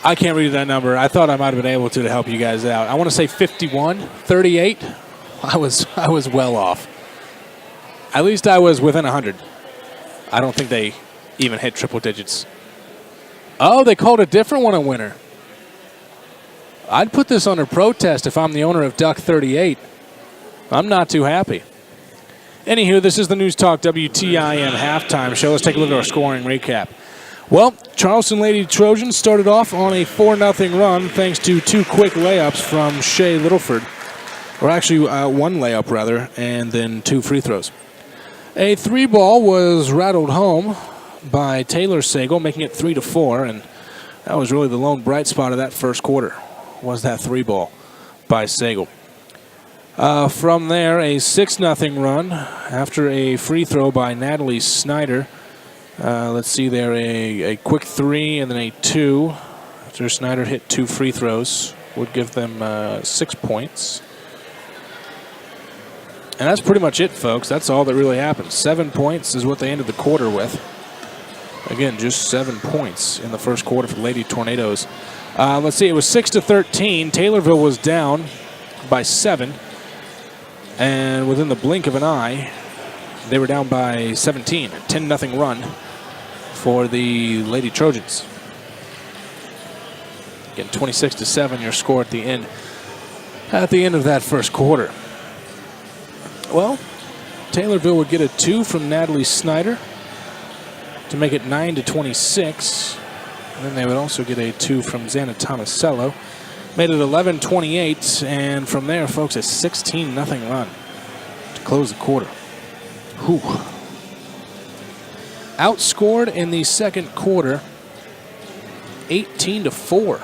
I can't read that number. I thought I might have been able to help you guys out. I want to say 51-38. I was well off. At least I was within 100. I don't think they even hit triple digits. Oh, they called a different one a winner. I'd put this under protest if I'm the owner of Duck 38. I'm not too happy. Anywho, this is the News Talk WTIM halftime show. Let's take a look at our scoring recap. Well, Charleston Lady Trojans started off on a 4-0 run thanks to 2 quick layups from Shea Littleford. Or actually, 1 layup, rather, and then 2 free throws. A 3-ball was rattled home by Taylor Sagal, making it 3-4, and That was really the lone bright spot of that first quarter, was that 3-ball by Sagal. From there, a 6-0 run after a free throw by Natalie Snyder. Let's see there, a quick 3 and then a 2. After Snyder hit 2 free throws, would give them 6 points. And that's pretty much it, folks. That's all that really happened. 7 points is what they ended the quarter with. Again, just 7 points in the first quarter for Lady Tornadoes. Let's see, it was 6-13. Taylorville was down by 7. And within the blink of an eye, they were down by 17. A 10-0 run for the Lady Trojans. Again, 26-7, your score at the end of that first quarter. Well, Taylorville would get a 2 from Natalie Snyder to make it 9-26. And then they would also get a 2 from Xana Tomasello. Made it 11-28, and from there, folks, a 16-0 run to close the quarter. Whew. Outscored in the second quarter, 18-4,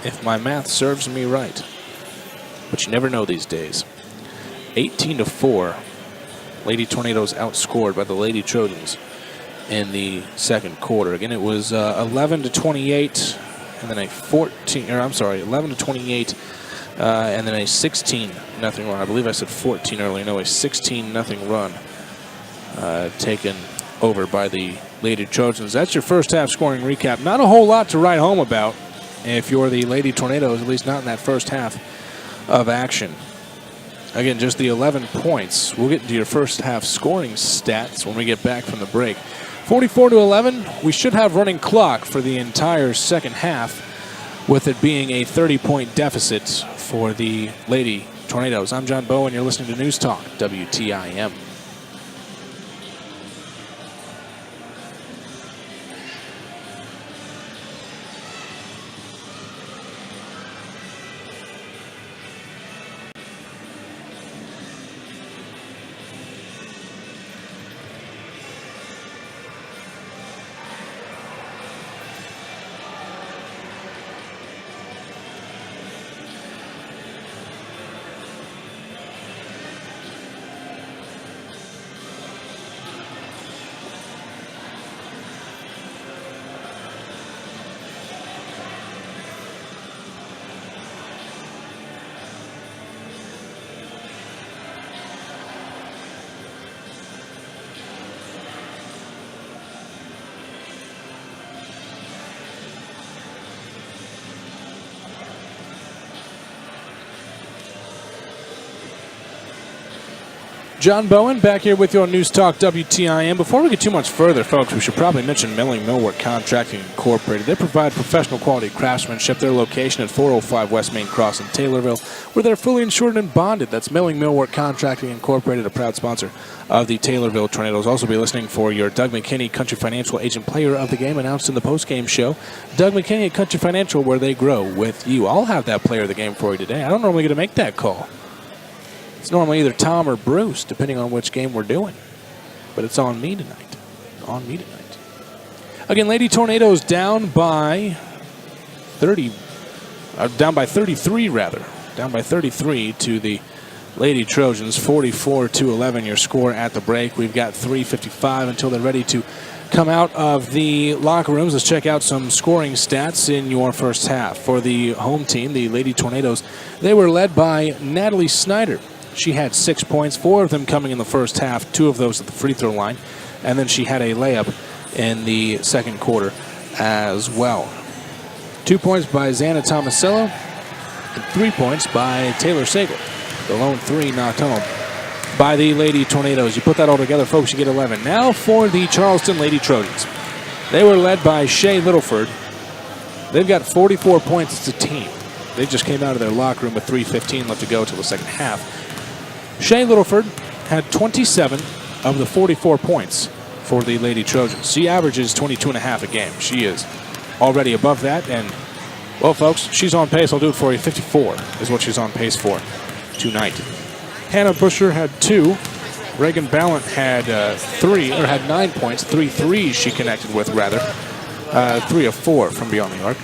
if my math serves me right. But you never know these days. 18-4, Lady Tornadoes outscored by the Lady Trojans in the second quarter. Again, it was 11-28, and then a 11-28, and then a 16-0 run. I believe I said 14 earlier. No, a 16-0 run taken over by the Lady Trojans. That's your first half scoring recap. Not a whole lot to write home about if you're the Lady Tornadoes, at least not in that first half of action. Again, just the 11 points. We'll get into your first half scoring stats when we get back from the break. 44-11, we should have running clock for the entire second half, with it being a 30-point deficit for the Lady Tornadoes. I'm John Bowen. You're listening to News Talk, WTIM. John Bowen back here with you on News Talk WTIM. Before we get too much further, folks, we should probably mention Milling Millwork Contracting Incorporated. They provide professional quality craftsmanship. Their location at 405 West Main Cross in Taylorville, where they're fully insured and bonded. That's Milling Millwork Contracting Incorporated, a proud sponsor of the Taylorville Tornadoes. Also be listening for your Doug McKinney Country Financial Agent Player of the Game, announced in the postgame show. Doug McKinney at Country Financial, where they grow with you. I'll have that Player of the Game for you today. I don't normally get to make that call. It's normally either Tom or Bruce, depending on which game we're doing. But it's on me tonight. Again, Lady Tornadoes down by 33 rather. Down by 33 to the Lady Trojans. 44-11 your score at the break. We've got 3:55 until they're ready to come out of the locker rooms. Let's check out some scoring stats in your first half. For the home team, the Lady Tornadoes, they were led by Natalie Snyder. She had 6 points, 4 of them coming in the first half, 2 of those at the free throw line. And then she had a layup in the second quarter as well. 2 points by Xana Tomasello and 3 points by Taylor Sagal. The lone 3 knocked home by the Lady Tornadoes. You put that all together, folks, you get 11. Now for the Charleston Lady Trojans. They were led by Shea Littleford. They've got 44 points as a team. They just came out of their locker room with 3:15 left to go till the second half. Shea Littleford had 27 of the 44 points for the Lady Trojans. She averages 22.5 a game. She is already above that. And, well, folks, she's on pace. I'll do it for you. 54 is what she's on pace for tonight. Hannah Busher had 2. Reagan Ballant had 9 points. 3 threes she connected with, rather. 3 of 4 from beyond the arc.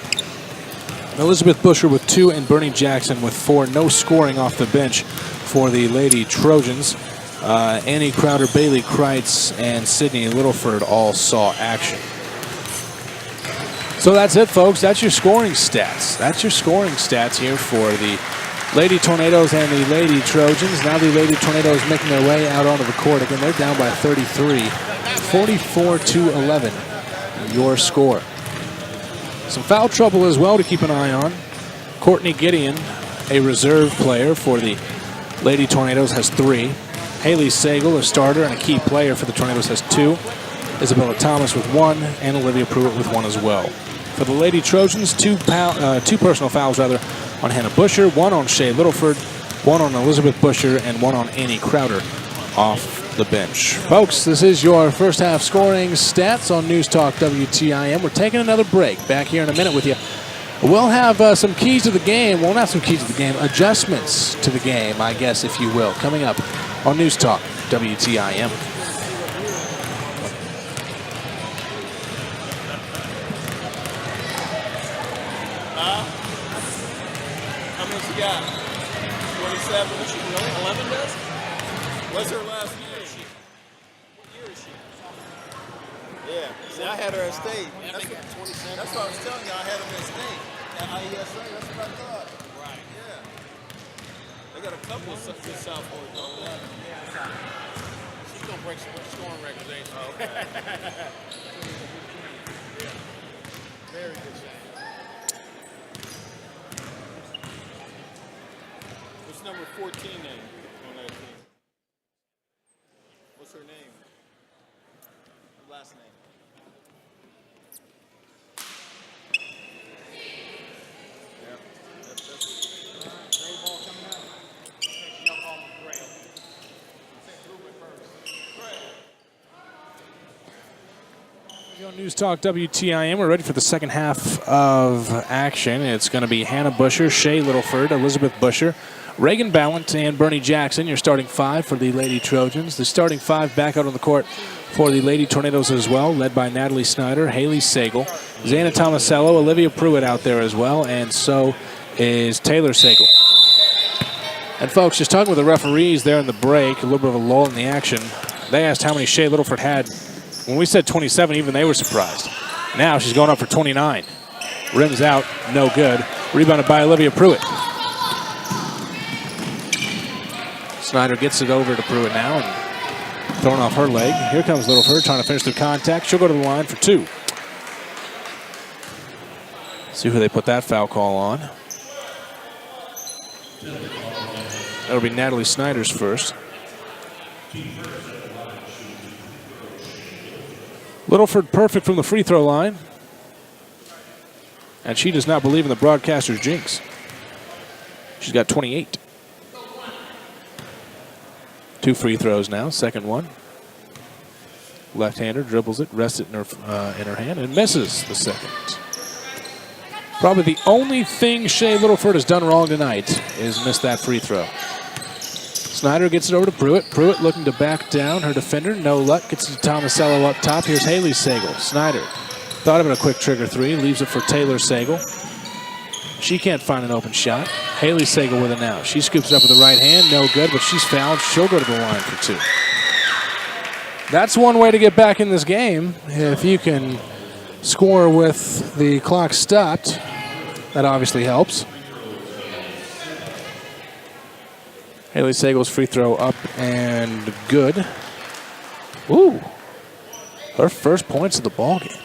Elizabeth Busher with 2 and Bernie Jackson with 4. No scoring off the bench for the Lady Trojans. Annie Crowder, Bailey Kreitz, and Sydney Littleford all saw action. So that's it, folks. That's your scoring stats. That's your scoring stats here for the Lady Tornadoes and the Lady Trojans. Now the Lady Tornadoes making their way out onto the court. Again, they're down by 33, 44-11, your score. Some foul trouble as well to keep an eye on. Courtney Gideon, a reserve player for the Lady Tornadoes, has 3. Haley Sagal, a starter and a key player for the Tornadoes, has 2. Isabella Thomas with 1, and Olivia Pruitt with 1 as well. For the Lady Trojans, 2 personal fouls on Hannah Busher, 1 on Shay Littleford, 1 on Elizabeth Busher, and 1 on Annie Crowder off the bench. Folks, this is your first half scoring stats on News Talk WTIM. We're taking another break. Back here in a minute with you. We'll have some keys to the game. Well, not some keys to the game, adjustments to the game, I guess, if you will, coming up on News Talk WTIM. How many she got? 27? 11 does? What's her last year? What year is she? Yeah. See, I had her at state. That's what I was telling you. I had her at state. At IESA, that's what I thought. Right. Yeah. They got a couple of good sophomores on that. She's going to break some scoring records, ain't she? Oh, okay. Yeah. Very good shot. What's number 14 name on that team? What's her name? Her last name? Yeah. That's Gray ball coming out. Y'all call him Gray. Say through it first. Gray. On News Talk WTIM, we're ready for the second half of action. It's going to be Hannah Busher, Shay Littleford, Elizabeth Busher, Reagan Ballant, and Bernie Jackson, your starting 5 for the Lady Trojans. The starting 5 back out on the court for the Lady Tornadoes as well, led by Natalie Snyder, Haley Sagal, Xana Tomasello, Olivia Pruitt out there as well, and so is Taylor Sagal. And folks, just talking with the referees there in the break, a little bit of a lull in the action. They asked how many Shay Littleford had. When we said 27, even they were surprised. Now she's going up for 29. Rims out, no good. Rebounded by Olivia Pruitt. Snyder gets it over to Pruitt now and throwing off her leg. Here comes Littleford trying to finish through contact. She'll go to the line for 2. See who they put that foul call on. That'll be Natalie Snyder's first. Littleford perfect from the free throw line. And she does not believe in the broadcaster's jinx. She's got 28. 2 free throws now, second one. Left-hander dribbles it, rests it in her hand, and misses the second. Probably the only thing Shay Littleford has done wrong tonight is miss that free throw. Snyder gets it over to Pruitt. Pruitt looking to back down her defender. No luck. Gets it to Tomasello up top. Here's Haley Sagal. Snyder thought of it a quick trigger 3. Leaves it for Taylor Sagal. She can't find an open shot. Haley Sagal with it now. She scoops it up with the right hand. No good, but she's fouled. She'll go to the line for 2. That's one way to get back in this game. If you can score with the clock stopped, that obviously helps. Haley Sagal's free throw up and good. Ooh. Her first points of the ball game.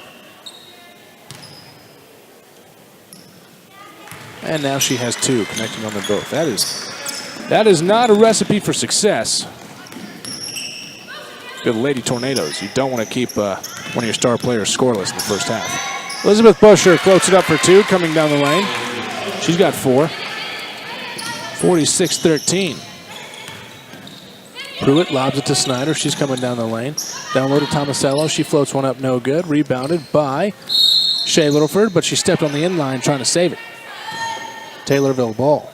And now she has 2, connecting on them both. That is not a recipe for success. Good Lady Tornadoes. You don't want to keep one of your star players scoreless in the first half. Elizabeth Busher floats it up for 2, coming down the lane. She's got 4. 46-13. Pruitt lobs it to Snyder. She's coming down the lane. Down low to Tomasello. She floats one up, no good. Rebounded by Shay Littleford, but she stepped on the inline trying to save it. Taylorville ball.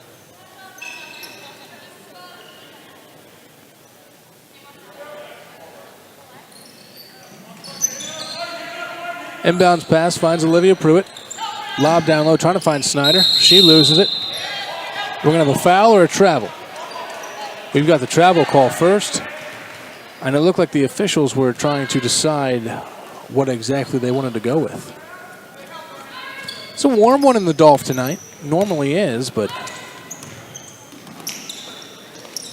Inbounds pass finds Olivia Pruitt. Lob down low, trying to find Snyder. She loses it. We're going to have a foul or a travel. We've got the travel call first. And it looked like the officials were trying to decide what exactly they wanted to go with. It's a warm one in the Dolph tonight. Normally is, but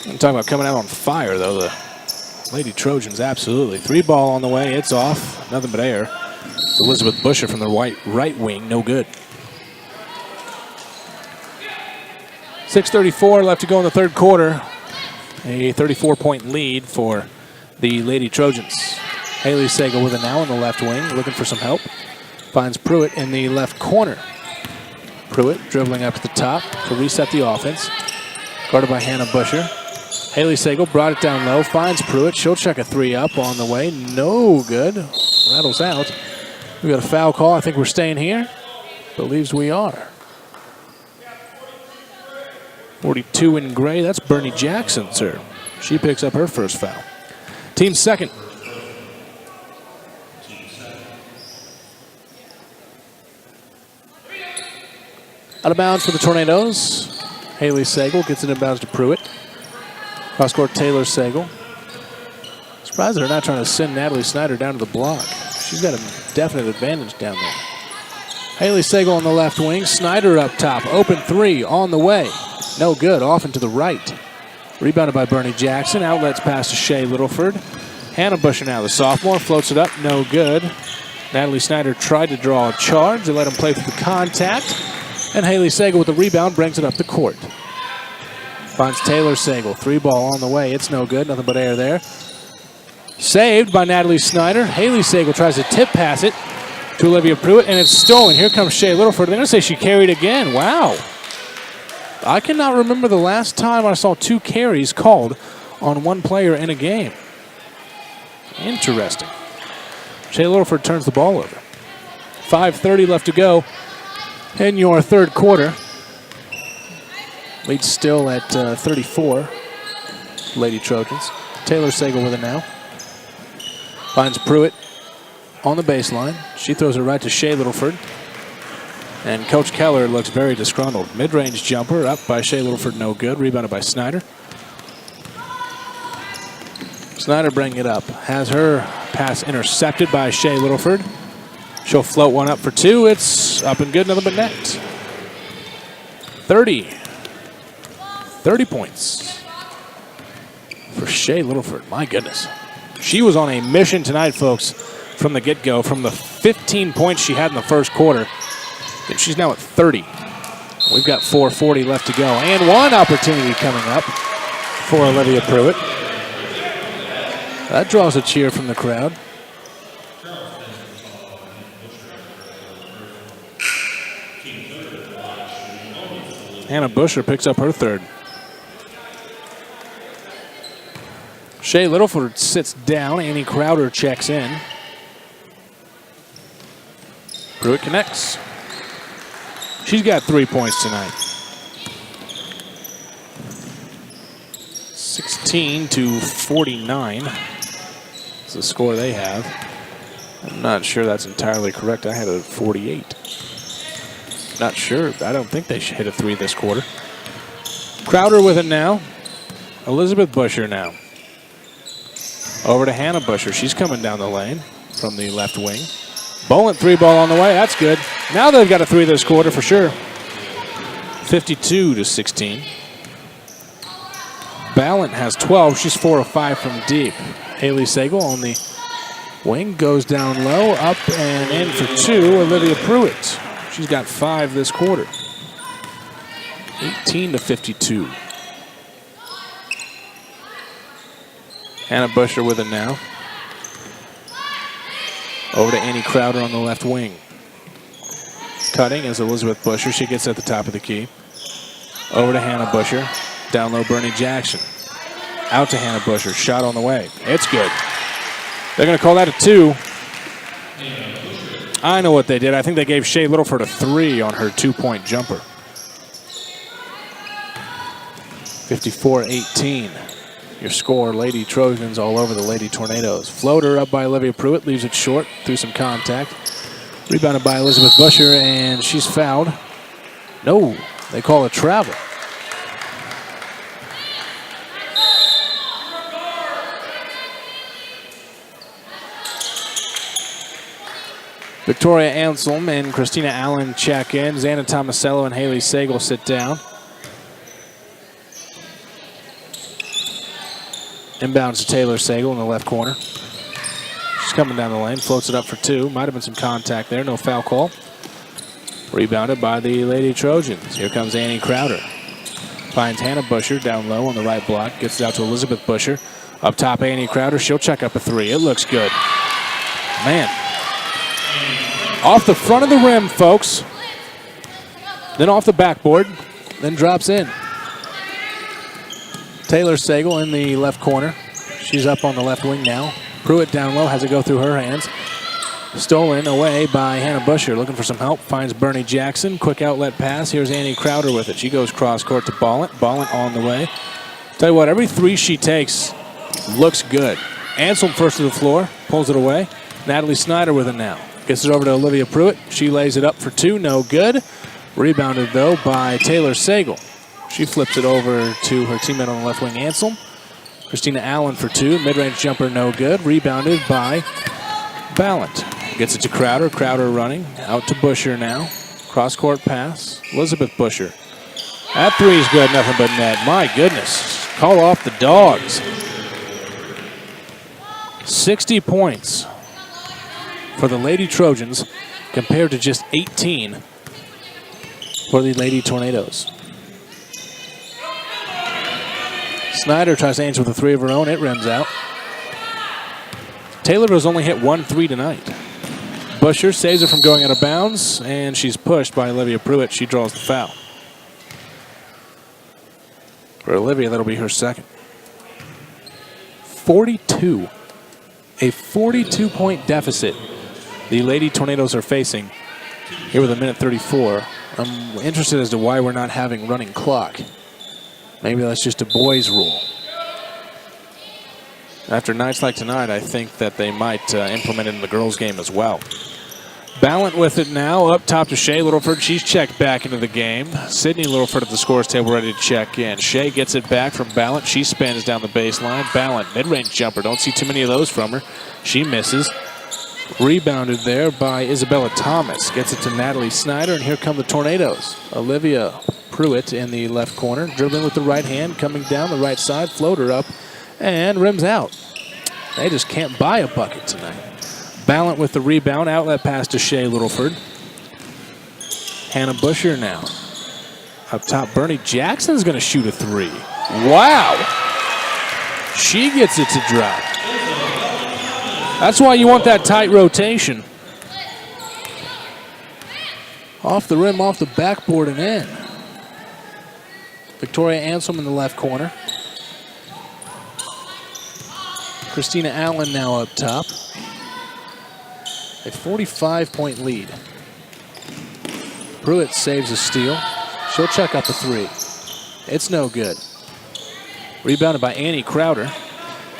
I'm talking about coming out on fire, though. The Lady Trojans, absolutely. 3 ball on the way. It's off. Nothing but air. It's Elizabeth Busher from the right wing. No good. 6:34 left to go in the third quarter. A 34-point lead for the Lady Trojans. Haley Sagal with it now in the left wing, looking for some help. Finds Pruitt in the left corner. Pruitt dribbling up to the top to reset the offense. Guarded by Hannah Busher. Haley Sagal brought it down low, finds Pruitt. She'll check a 3 up on the way. No good. Rattles out. We got a foul call. I think we're staying here. Believes we are. 42 in gray. That's Bernie Jackson, sir. She picks up her first foul. Team second. Out of bounds for the Tornadoes. Haley Sagal gets it in bounds to Pruitt. Cross court Taylor Sagal. Surprised they're not trying to send Natalie Snyder down to the block. She's got a definite advantage down there. Haley Sagal on the left wing. Snyder up top. Open 3 on the way. No good. Off and to the right. Rebounded by Bernie Jackson. Outlets pass to Shea Littleford. Hannah Busher now, the sophomore, floats it up. No good. Natalie Snyder tried to draw a charge. They let him play through the contact. And Haley Sagal with the rebound brings it up the court. Finds Taylor Sagal. 3 ball on the way. It's no good. Nothing but air there. Saved by Natalie Snyder. Haley Sagal tries to tip pass it to Olivia Pruitt, and it's stolen. Here comes Shea Littleford. They're going to say she carried again. Wow. I cannot remember the last time I saw 2 carries called on one player in a game. Interesting. Shea Littleford turns the ball over. 5:30 left to go in your third quarter. Lead still at 34. Lady Trojans. Taylor Sagal with it now. Finds Pruitt on the baseline. She throws it right to Shea Littleford. And Coach Keller looks very disgruntled. Mid-range jumper up by Shea Littleford, no good. Rebounded by Snyder. Snyder bringing it up. Has her pass intercepted by Shea Littleford. She'll float one up for 2. It's up and good, nothing but net. 30 points for Shea Littleford. My goodness. She was on a mission tonight, folks, from the get-go. From the 15 points she had in the first quarter, and she's now at 30. We've got 4:40 left to go. And one opportunity coming up for Olivia Pruitt. That draws a cheer from the crowd. Hannah Busher picks up her third. Shea Littleford sits down. Annie Crowder checks in. Pruitt connects. She's got 3 points tonight. 16-49 is the score they have. I'm not sure that's entirely correct. I had a 48. Not sure. I don't think they should hit a 3 this quarter. Crowder with it now. Elizabeth Busher now. Over to Hannah Busher. She's coming down the lane from the left wing. Boland 3 ball on the way. That's good. Now they've got a 3 this quarter for sure. 52-16. Ballant has 12. She's 4 of 5 from deep. Haley Sagal on the wing goes down low, up and in for 2. Olivia Pruitt. She's got 5 this quarter. 18-52. Hannah Busher with it now. Over to Annie Crowder on the left wing. Cutting is Elizabeth Busher. She gets at the top of the key. Over to Hannah Busher. Down low, Bernie Jackson. Out to Hannah Busher. Shot on the way. It's good. They're going to call that a 2. I know what they did. I think they gave Shea Littleford a 3 on her 2-point jumper. 54-18. Your score, Lady Trojans all over the Lady Tornadoes. Floater up by Olivia Pruitt, leaves it short through some contact. Rebounded by Elizabeth Busher, and she's fouled. No, they call a travel. Victoria Anselm and Christina Allen check in. Xana Tomasello and Haley Sagal sit down. Inbounds to Taylor Sagal in the left corner. She's coming down the lane, floats it up for two. Might have been some contact there, no foul call. Rebounded by the Lady Trojans. Here comes Annie Crowder. Finds Hannah Busher down low on the right block. Gets it out to Elizabeth Busher. Up top, Annie Crowder. She'll check up a three. It looks good. Man. Off the front of the rim, folks. Then off the backboard. Then drops in. Taylor Sagal in the left corner. She's up on the left wing now. Pruitt down low, has it go through her hands. Stolen away by Hannah Busher, looking for some help. Finds Bernie Jackson, quick outlet pass. Here's Annie Crowder with it. She goes cross court to Ballant. Ballant on the way. Tell you what, every three she takes looks good. Anselm first to the floor, pulls it away. Natalie Snyder with it now. Gets it over to Olivia Pruitt. She lays it up for two, no good. Rebounded though by Taylor Sagal. She flips it over to her teammate on the left wing, Anselm. Christina Allen for two. Mid-range jumper, no good. Rebounded by Ballant. Gets it to Crowder. Crowder running. Out to Busher now. Cross-court pass. Elizabeth Busher. That three is good. Nothing but net. My goodness. Call off the Dogs. 60 points for the Lady Trojans compared to just 18 for the Lady Tornadoes. Snyder tries to answer with a three of her own. It rims out. Taylorville's only hit 1 3 tonight. Busher saves it from going out of bounds, and she's pushed by Olivia Pruitt. She draws the foul. For Olivia, that'll be her second. 42. A 42-point deficit the Lady Tornadoes are facing here with a minute 34. I'm interested as to why we're not having running clock. Maybe that's just a boys' rule. After nights like tonight, I think that they might implement it in the girls' game as well. Ballant with it now, up top to Shea Littleford. She's checked back into the game. Sydney Littleford at the scores table ready to check in. Shea gets it back from Ballant. She spins down the baseline. Ballant, mid-range jumper. Don't see too many of those from her. She misses. Rebounded there by Isabella Thomas. Gets it to Natalie Snyder, and here come the Tornadoes. Olivia Pruitt in the left corner, dribbling with the right hand, coming down the right side, floater up, and rims out. They just can't buy a bucket tonight. Ballant with the rebound, outlet pass to Shea Littleford. Hannah Busher now. Up top, Bernie Jackson's going to shoot a three. Wow! She gets it to drop. That's why you want that tight rotation. Off the rim, off the backboard, and in. Victoria Anselm in the left corner. Christina Allen now up top. A 45-point lead. Pruitt saves a steal. She'll check up a three. It's no good. Rebounded by Annie Crowder.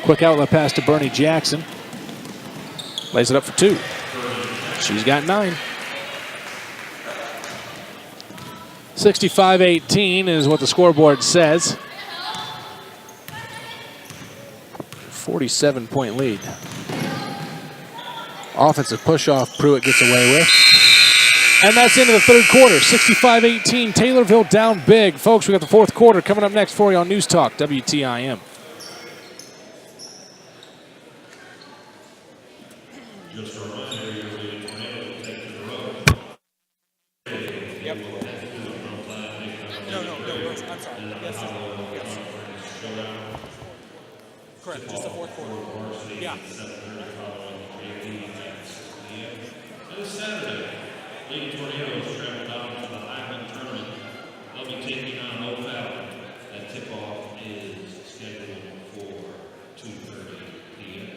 Quick outlet pass to Bernie Jackson. Lays it up for two. She's got 9. 65-18 is what the scoreboard says. 47-point lead. Offensive push-off Pruitt gets away with. And that's into the third quarter. 65-18. Taylorville down big. Folks, we got the fourth quarter coming up next for you on News Talk WTIM. Just a reminder, you're leading tornado to take to the road. Yep. No, I'm sorry. Yes. Correct, just the fourth quarter. Yeah. This Saturday, Lady Tornadoes travel down to the Highland Tournament. They'll be taking on Oak Valley. That tip-off is scheduled for 2:30 p.m.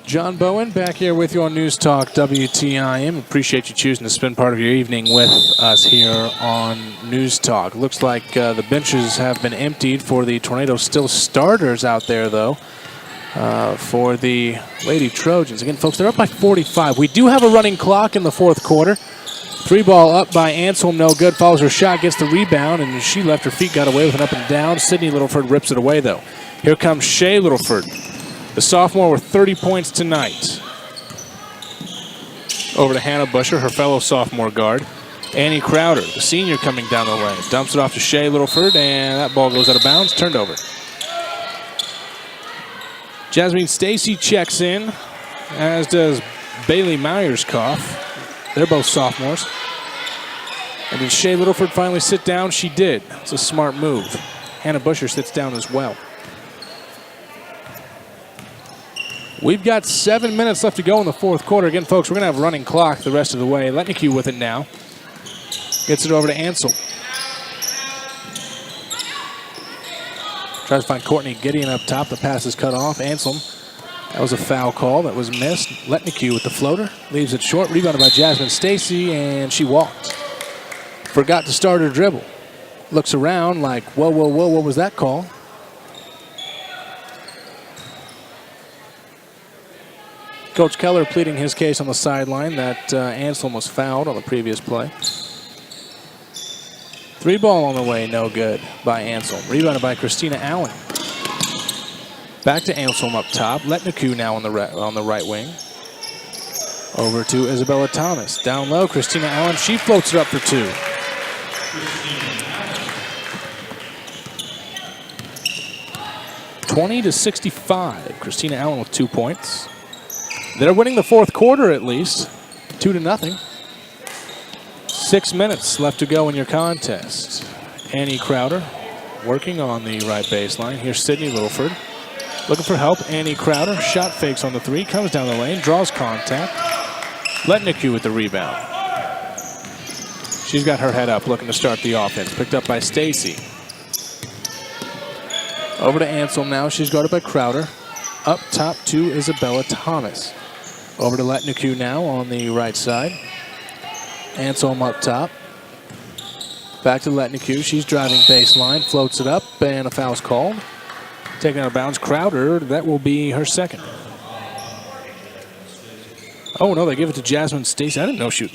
John Bowen back here with you on News Talk WTIM. Appreciate you choosing to spend part of your evening with us here on News Talk. Looks like the benches have been emptied for the Tornadoes. Still starters out there, though, for the Lady Trojans. Again, folks, they're up by 45. We do have a running clock in the fourth quarter. 3-ball up by Anselm, no good. Follows her shot, gets the rebound, and she left her feet, got away with an up and down. Sydney Littleford rips it away, though. Here comes Shea Littleford, the sophomore with 30 points tonight. Over to Hannah Busher, her fellow sophomore guard. Annie Crowder, the senior, coming down the lane. Dumps it off to Shea Littleford, and that ball goes out of bounds, turned over. Jasmine Stacy checks in, as does Bailey Myerscough. They're both sophomores. And did Shea Littleford finally sit down? She did. It's a smart move. Hannah Busher sits down as well. We've got 7 minutes left to go in the fourth quarter. Again, folks, we're going to have a running clock the rest of the way. Letnicue with it now. Gets it over to Ansel. Tries to find Courtney Gideon up top. The pass is cut off. Anselm. That was a foul call that was missed. Letnicue with the floater. Leaves it short. Rebounded by Jasmine Stacy, and she walked. Forgot to start her dribble. Looks around like, whoa, whoa, whoa, what was that call? Coach Keller pleading his case on the sideline that Anselm was fouled on the previous play. 3-ball on the way, no good by Anselm. Rebounded by Christina Allen. Back to Anselm up top. Letnicue now on the right wing. Over to Isabella Thomas. Down low, Christina Allen. She floats it up for 2. (20-65). Christina Allen with 2 points. They're winning the fourth quarter at least. 2-0. 6 minutes left to go in your contest. Annie Crowder working on the right baseline. Here's Sydney Littleford. Looking for help. Annie Crowder. Shot fakes on the 3. Comes down the lane. Draws contact. Letnicue with the rebound. She's got her head up looking to start the offense. Picked up by Stacy. Over to Anselm now. She's guarded by Crowder. Up top to Isabella Thomas. Over to Letnicue now on the right side. Anselm up top. Back to Letnicue. She's driving baseline. Floats it up, and a foul's called. Taking out of bounds. Crowder, that will be her second. Oh, no, they give it to Jasmine Stacy. I didn't know I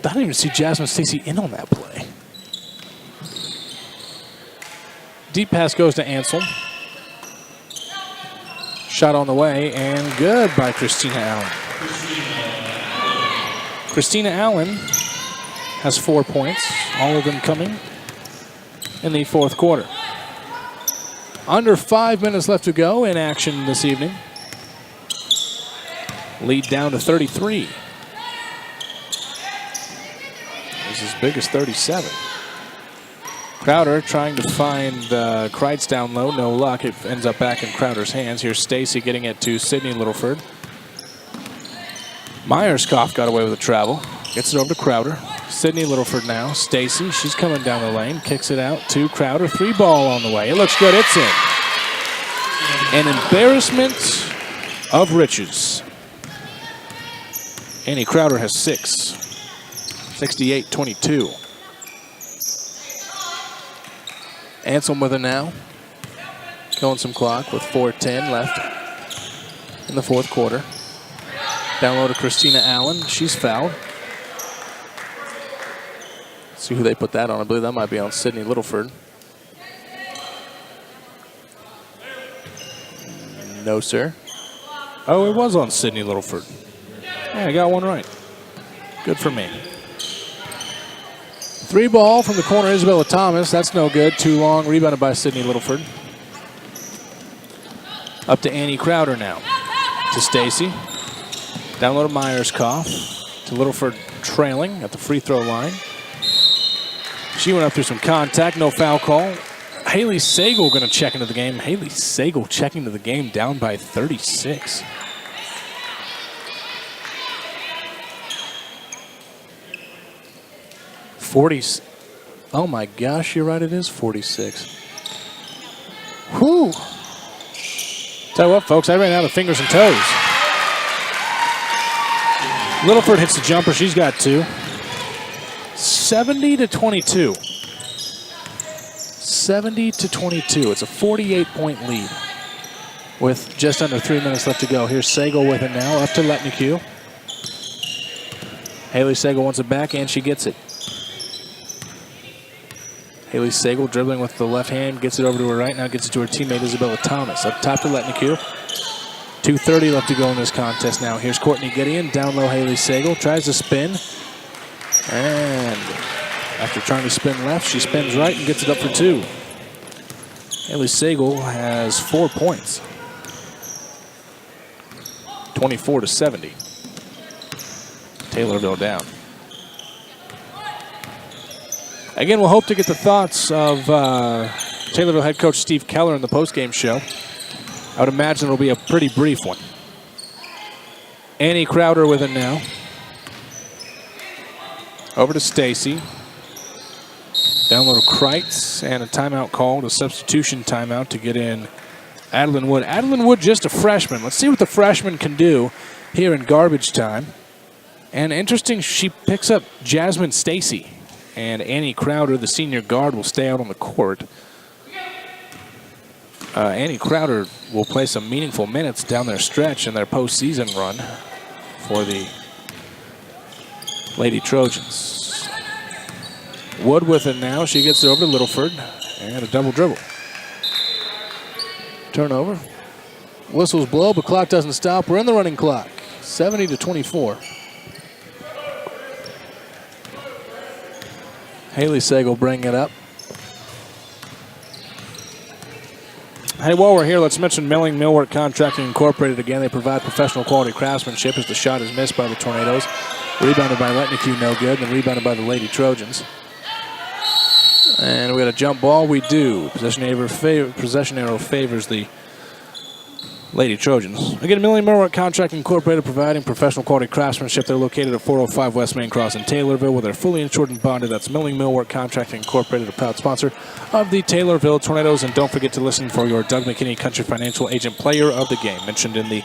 didn't even see Jasmine Stacy in on that play. Deep pass goes to Anselm. Shot on the way, and good by Christina Allen. Christina Allen has 4 points, all of them coming in the fourth quarter. Under 5 minutes left to go in action this evening. Lead down to 33. It's as big as 37. Crowder trying to find Kreitz down low. No luck. It ends up back in Crowder's hands. Here's Stacy getting it to Sydney Littleford. Myerscough got away with a travel. Gets it over to Crowder. Sydney Littleford now. Stacy, she's coming down the lane. Kicks it out to Crowder. 3-ball on the way. It looks good. It's in. An embarrassment of riches. Annie Crowder has 6. 68-22. Anselm with it now. Killing some clock with 4:10 left in the fourth quarter. Down low to Christina Allen. She's fouled. Let's see who they put that on. I believe that might be on Sydney Littleford. No, sir. Oh, it was on Sydney Littleford. Yeah, I got one right. Good for me. 3-ball from the corner, Isabella Thomas. That's no good. Too long. Rebounded by Sydney Littleford. Up to Annie Crowder now. To Stacy. Down low to Myerscough. To Littleford trailing at the free throw line. She went up through some contact. No foul call. Haley Sagal going to check into the game. Haley Sagal checking into the game, down by 36. Oh my gosh, you're right, it is 46. Whew. Tell you what, folks, I ran out of fingers and toes. Littleford hits the jumper. She's got 2. 70-22. 70-22. It's a 48-point lead with just under 3 minutes left to go. Here's Sagal with it now, up to Letnicu. Haley Sagal wants it back, and she gets it. Haley Sagal dribbling with the left hand, gets it over to her right, now gets it to her teammate Isabella Thomas. Up top to Letnicu. 2:30 left to go in this contest now. Here's Courtney Gideon, down low Haley Sagal, tries to spin. And after trying to spin left, she spins right and gets it up for 2. Haley Sagal has 4 points. 24-70. Taylorville down. Again, we'll hope to get the thoughts of Taylorville head coach Steve Keller in the postgame show. I would imagine it'll be a pretty brief one. Annie Crowder with it now. Over to Stacy. Down low to Kreitz, and a timeout called, a substitution timeout to get in Adeline Wood. Adeline Wood, just a freshman. Let's see what the freshman can do here in garbage time. And interesting, she picks up Jasmine Stacy, and Annie Crowder, the senior guard, will stay out on the court. Annie Crowder will play some meaningful minutes down their stretch in their postseason run for the Lady Trojans. Wood with it now. She gets it over to Littleford, and a double dribble. Turnover. Whistles blow, but clock doesn't stop. We're in the running clock. 70-24. Haley Sagal bringing it up. Hey, while we're here, let's mention Milling Millwork Contracting Incorporated again. They provide professional quality craftsmanship as the shot is missed by the Tornadoes. Rebounded by Letnicu, no good, and rebounded by the Lady Trojans. And we got a jump ball. We do. Possession arrow favors the Lady Trojans. Again, Milling Millwork Contracting Incorporated providing professional quality craftsmanship. They're located at 405 West Main Cross in Taylorville, where they're fully insured and bonded. That's Milling Millwork Contracting Incorporated, a proud sponsor of the Taylorville Tornadoes. And don't forget to listen for your Doug McKinney Country Financial Agent Player of the Game, mentioned in the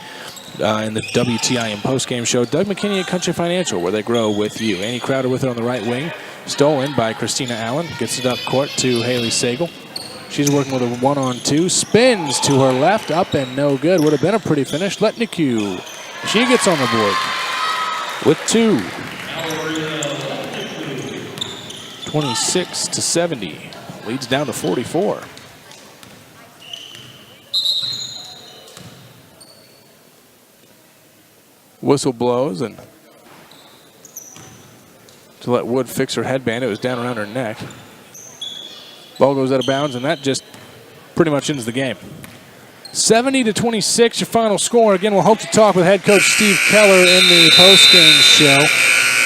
WTIM postgame show. Doug McKinney at Country Financial, where they grow with you. Annie Crowder with it on the right wing. Stolen by Christina Allen. Gets it up court to Haley Sagal. She's working with a 1-on-2. Spins to her left. Up and no good. Would have been a pretty finish. Letnicu. She gets on the board with 2. 26-70. Leads down to 44. Whistle blows, and to let Wood fix her headband. It was down around her neck. Ball goes out of bounds, and that just pretty much ends the game. 70-26, your final score. Again, we'll hope to talk with head coach Steve Keller in the postgame show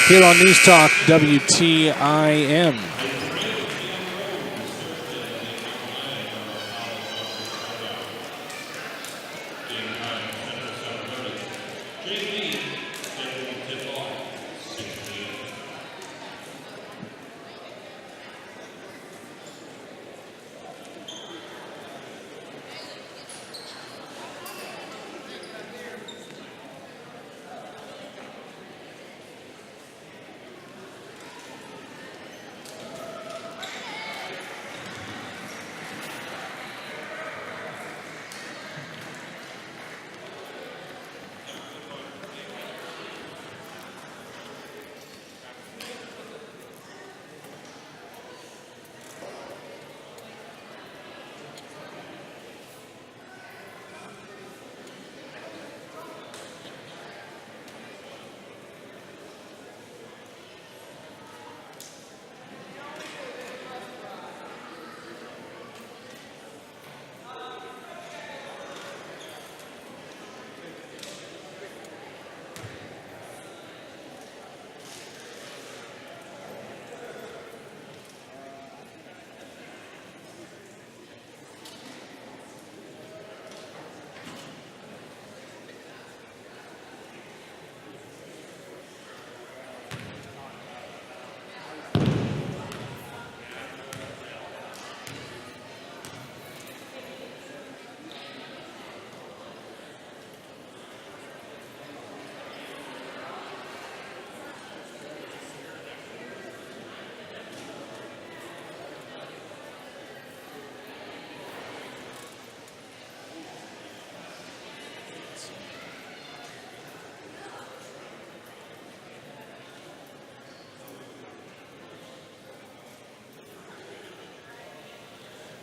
here on News Talk WTIM.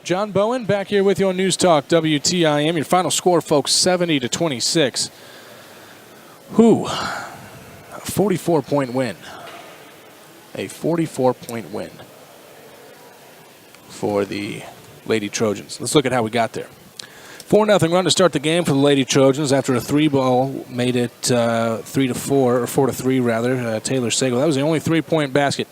John Bowen back here with you on News Talk WTIM. Your final score, folks, 70-26. Whew. A 44-point win. A 44-point win for the Lady Trojans. Let's look at how we got there. 4-0 run to start the game for the Lady Trojans after a 3-ball made it 3-4, or 4-3 rather. Taylor Sagal. That was the only 3-point basket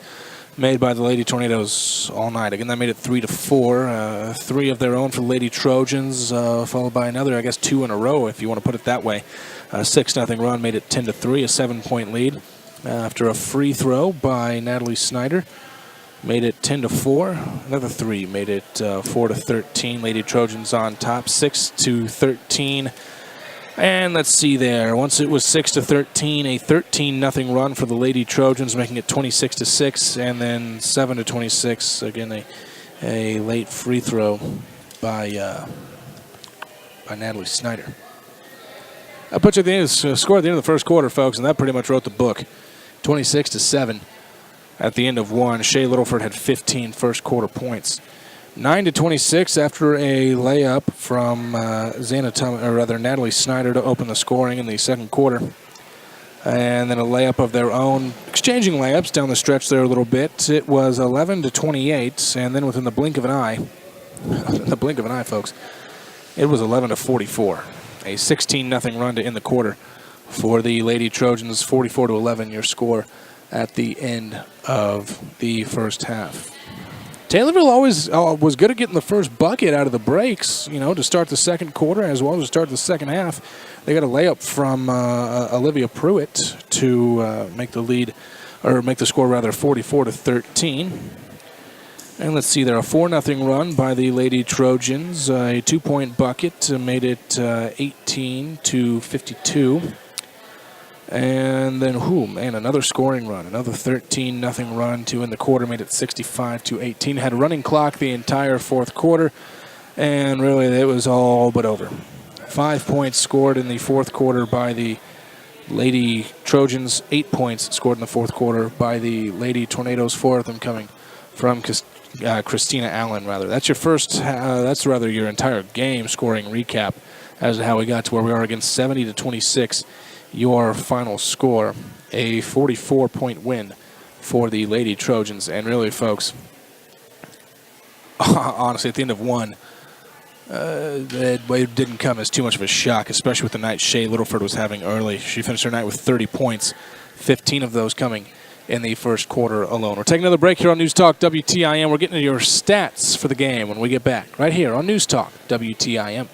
made by the Lady Tornadoes all night. Again, that made it 3-4. 3 of their own for the Lady Trojans, followed by another, I guess, 2 in a row, if you want to put it that way. 6-0 run made it 10-3, a 7-point lead. After a free throw by Natalie Snyder, made it 10-4. Another 3 made it 4-13. Lady Trojans on top, 6-13. And let's see there. Once it was 6-13, a 13-0 run for the Lady Trojans, making it 26-6, and then 7-26. Again, a late free throw by Natalie Snyder. That puts you at the end of the score at the end of the first quarter, folks, and that pretty much wrote the book. 26-7 at the end of one. Shea Littleford had 15 first quarter points. 9-26 after a layup from Natalie Snyder to open the scoring in the second quarter. And then a layup of their own, exchanging layups down the stretch there a little bit. It was 11-28, and then within the blink of an eye, folks, it was 11-44. A 16-0 run to end the quarter for the Lady Trojans, 44-11 your score at the end of the first half. Taylorville always was good at getting the first bucket out of the breaks, to start the second quarter as well as to start the second half. They got a layup from Olivia Pruitt to make the score 44-13. And let's see there, a 4-0 run by the Lady Trojans. A 2-point bucket made it 18-52. And then, another scoring run. Another 13-0 run to end the quarter, made it 65-18. Had a running clock the entire fourth quarter, and really it was all but over. 5 points scored in the fourth quarter by the Lady Trojans. 8 points scored in the fourth quarter by the Lady Tornadoes, 4 of them coming from Christina Allen, rather. That's your your entire game scoring recap as to how we got to where we are. Again, 70-26. Your final score, a 44-point win for the Lady Trojans. And really, folks, honestly, at the end of one, it didn't come as too much of a shock, especially with the night Shea Littleford was having early. She finished her night with 30 points, 15 of those coming in the first quarter alone. We're taking another break here on News Talk WTIM. We're getting to your stats for the game when we get back, right here on News Talk WTIM.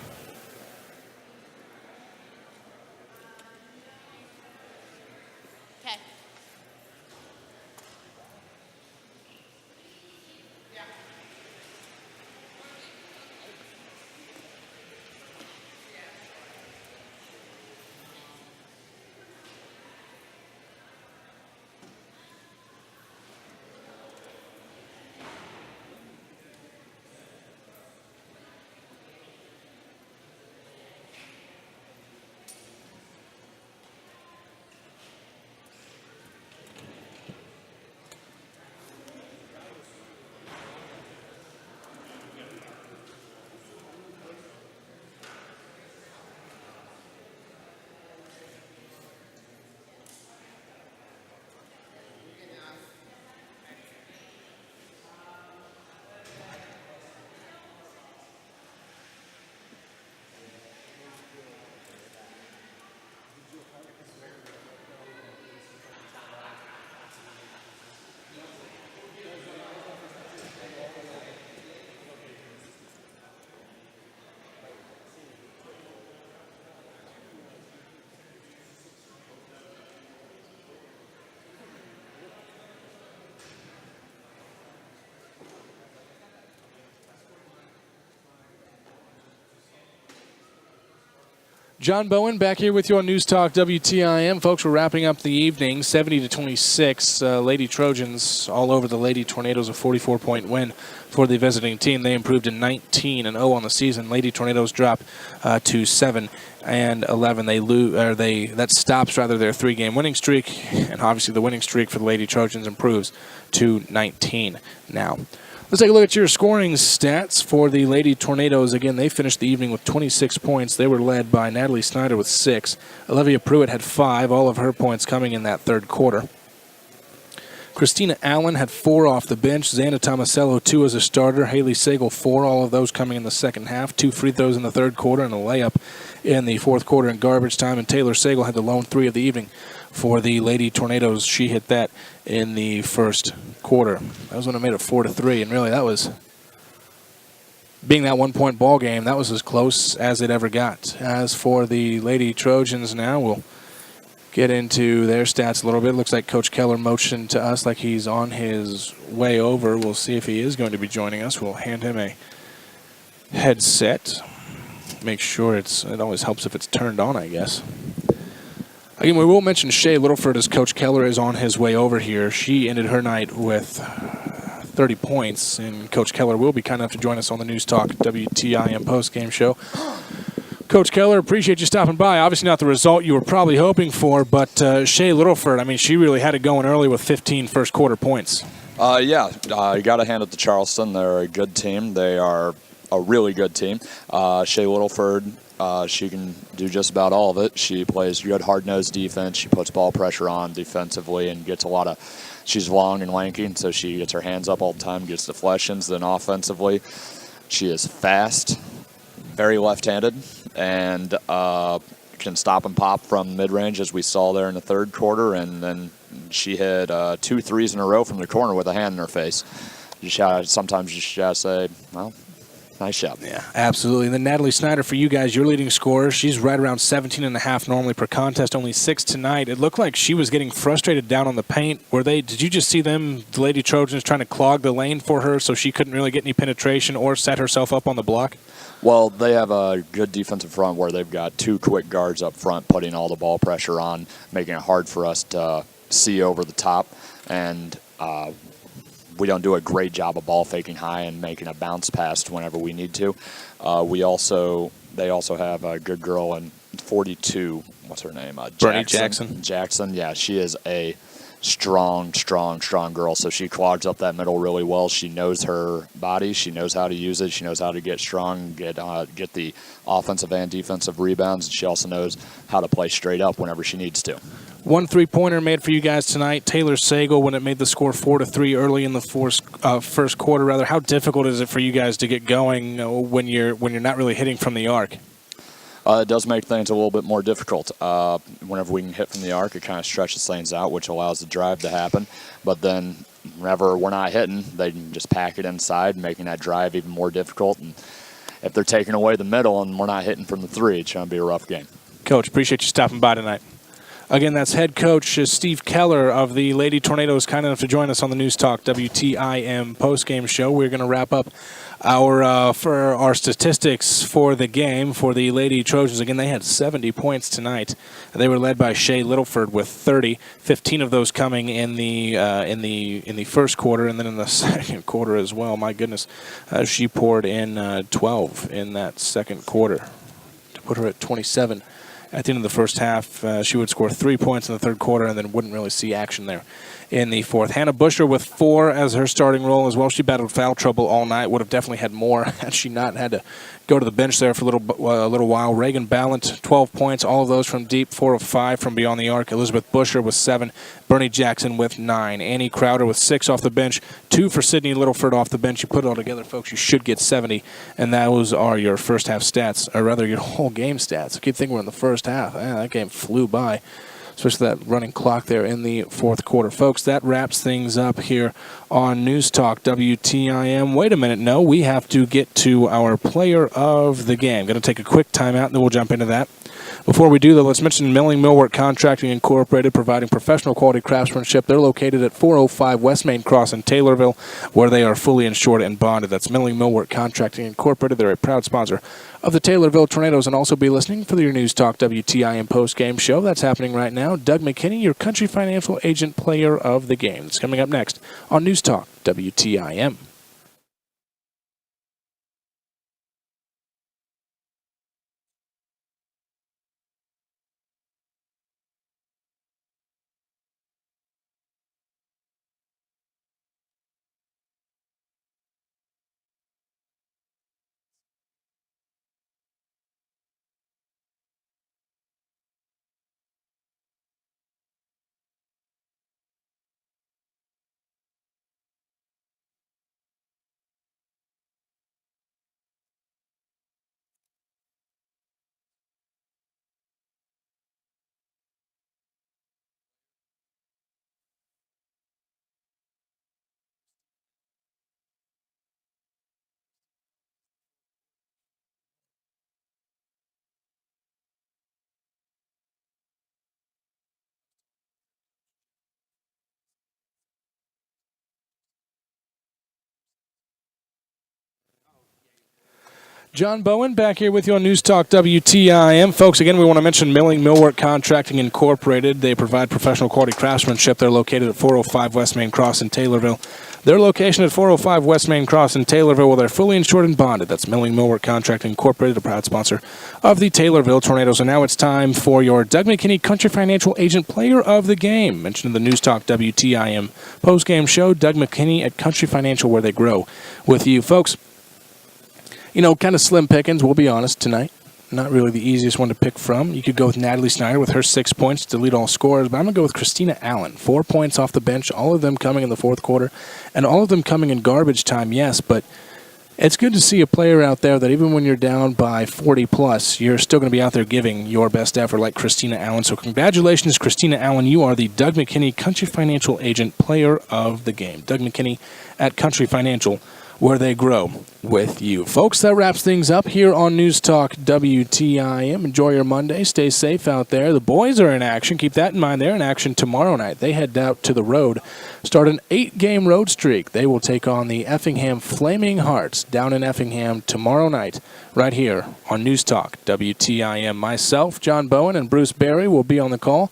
John Bowen back here with you on News Talk WTIM. Folks, we're wrapping up the evening, 70-26. Lady Trojans all over the Lady Tornadoes, a 44-point win for the visiting team. They improved to 19-0 on the season. Lady Tornadoes drop to 7-11. That stops their 3-game winning streak, and obviously the winning streak for the Lady Trojans improves to 19 now. Let's take a look at your scoring stats for the Lady Tornadoes. Again, they finished the evening with 26 points. They were led by Natalie Snyder with 6. Olivia Pruitt had 5, all of her points coming in that third quarter. Christina Allen had 4 off the bench. Xana Tomasello, 2 as a starter. Haley Sagal, 4, all of those coming in the second half. 2 free throws in the third quarter and a layup in the fourth quarter in garbage time. And Taylor Sagal had the lone 3 of the evening for the Lady Tornadoes. She hit that in the first quarter. That was when it made it 4-3, and really that was, being that 1-point ball game, that was as close as it ever got. As for the Lady Trojans now, we'll get into their stats a little bit. Looks like Coach Keller motioned to us like he's on his way over. We'll see if he is going to be joining us. We'll hand him a headset. Make sure it always helps if it's turned on, I guess. Again, we will mention Shay Littleford as Coach Keller is on his way over here. She ended her night with 30 points, and Coach Keller will be kind enough to join us on the News Talk WTIM postgame show. Coach Keller, appreciate you stopping by. Obviously not the result you were probably hoping for, but Shay Littleford, I mean, she really had it going early with 15 first-quarter points. You got to hand it to Charleson. They're a good team. They are a really good team. Shay Littleford, she can do just about all of it. She plays good hard-nosed defense. She puts ball pressure on defensively and gets a lot of – she's long and lanky, and so she gets her hands up all the time, gets deflections. Then offensively, she is fast, very left-handed, and can stop and pop from mid-range, as we saw there in the third quarter. And then she hit 2 threes in a row from the corner with a hand in her face. Sometimes you just gotta say, well, nice job. Yeah, absolutely. And then Natalie Snyder, for you guys, your leading scorer, she's right around 17.5 normally per contest, only 6 tonight. It looked like she was getting frustrated down on the paint. Did you just see them, the Lady Trojans, trying to clog the lane for her so she couldn't really get any penetration or set herself up on the block? Well, they have a good defensive front where they've got 2 quick guards up front, putting all the ball pressure on, making it hard for us to see over the top. And we don't do a great job of ball faking high and making a bounce pass whenever we need to. They also have a good girl in 42. What's her name? Bernie Jackson. Jackson. Yeah, she is a strong girl. So she clogs up that middle really well. She knows her body. She knows how to use it. She knows how to get strong, get the offensive and defensive rebounds. And she also knows how to play straight up whenever she needs to. 1 3-pointer made for you guys tonight. Taylor Sagal, when it made the score 4-3 early in the first quarter. How difficult is it for you guys to get going when you're not really hitting from the arc? It does make things a little bit more difficult. Whenever we can hit from the arc, it kind of stretches things out, which allows the drive to happen. But then whenever we're not hitting, they can just pack it inside, making that drive even more difficult. And if they're taking away the middle and we're not hitting from the 3, it's going to be a rough game. Coach, appreciate you stopping by tonight. Again, that's head coach Steve Keller of the Lady Tornadoes, kind enough to join us on the News Talk WTIM postgame show. We're going to wrap up our statistics for the game for the Lady Trojans. Again, they had 70 points tonight. They were led by Shay Littleford with 30, 15 of those coming in the first quarter, and then in the second quarter as well. My goodness, she poured in 12 in that second quarter to put her at 27. At the end of the first half, she would score 3 points in the third quarter and then wouldn't really see action there in the fourth. Hannah Busher with 4 as her starting role as well. She battled foul trouble all night. Would have definitely had more had she not had to go to the bench there for a little while. Reagan Ballant, 12 points, all of those from deep, 4 of 5 from beyond the arc. Elizabeth Busher with 7. Bernie Jackson with 9. Annie Crowder with 6 off the bench. 2 for Sydney Littleford off the bench. You put it all together, folks, you should get 70. And those are your first half stats, or rather your whole game stats. I keep thinking we're in the first half. That game flew by, especially that running clock there in the fourth quarter. Folks, that wraps things up here on News Talk WTIM. Wait a minute. No, we have to get to our player of the game. Going to take a quick timeout, and then we'll jump into that. Before we do, though, let's mention Milling Millwork Contracting Incorporated, providing professional quality craftsmanship. They're located at 405 West Main Cross in Taylorville, where they are fully insured and bonded. That's Milling Millwork Contracting Incorporated. They're a proud sponsor of the Taylorville Tornadoes, and also be listening for your News Talk WTIM post-game show. That's happening right now. Doug McKinney, your Country Financial Agent Player of the Game. It's coming up next on News Talk WTIM. John Bowen back here with you on News Talk WTIM. Folks, again, we want to mention Milling Millwork Contracting Incorporated. They provide professional quality craftsmanship. They're located at 405 West Main Cross in Taylorville. Their location at 405 West Main Cross in Taylorville, where they're fully insured and bonded. That's Milling Millwork Contracting Incorporated, a proud sponsor of the Taylorville Tornadoes. And now it's time for your Doug McKinney Country Financial Agent Player of the Game. Mentioned in the News Talk WTIM post-game show, Doug McKinney at Country Financial, where they grow with you. Folks, you know, kind of slim pickings, we'll be honest, tonight. Not really the easiest one to pick from. You could go with Natalie Snyder with her 6 points to lead all scorers, but I'm going to go with Christina Allen. 4 points off the bench, all of them coming in the fourth quarter, and all of them coming in garbage time, yes, but it's good to see a player out there that even when you're down by 40-plus, you're still going to be out there giving your best effort like Christina Allen. So congratulations, Christina Allen. You are the Doug McKinney Country Financial Agent Player of the Game. Doug McKinney at Country Financial, where they grow with you. Folks, that wraps things up here on News Talk WTIM. Enjoy your Monday. Stay safe out there. The boys are in action. Keep that in mind. They're in action tomorrow night. They head out to the road, start an 8-game road streak. They will take on the Effingham Flaming Hearts down in Effingham tomorrow night, right here on News Talk WTIM. Myself, John Bowen, and Bruce Berry will be on the call.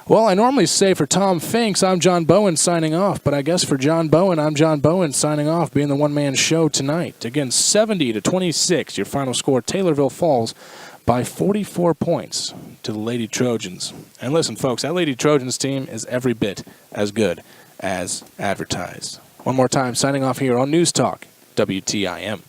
Well, I normally say for Tom Finks, I'm John Bowen signing off, but I guess for John Bowen, I'm John Bowen signing off, being the one-man show tonight. Again, 70-26, your final score. Taylorville falls by 44 points to the Lady Trojans. And listen, folks, that Lady Trojans team is every bit as good as advertised. One more time, signing off here on News Talk WTIM.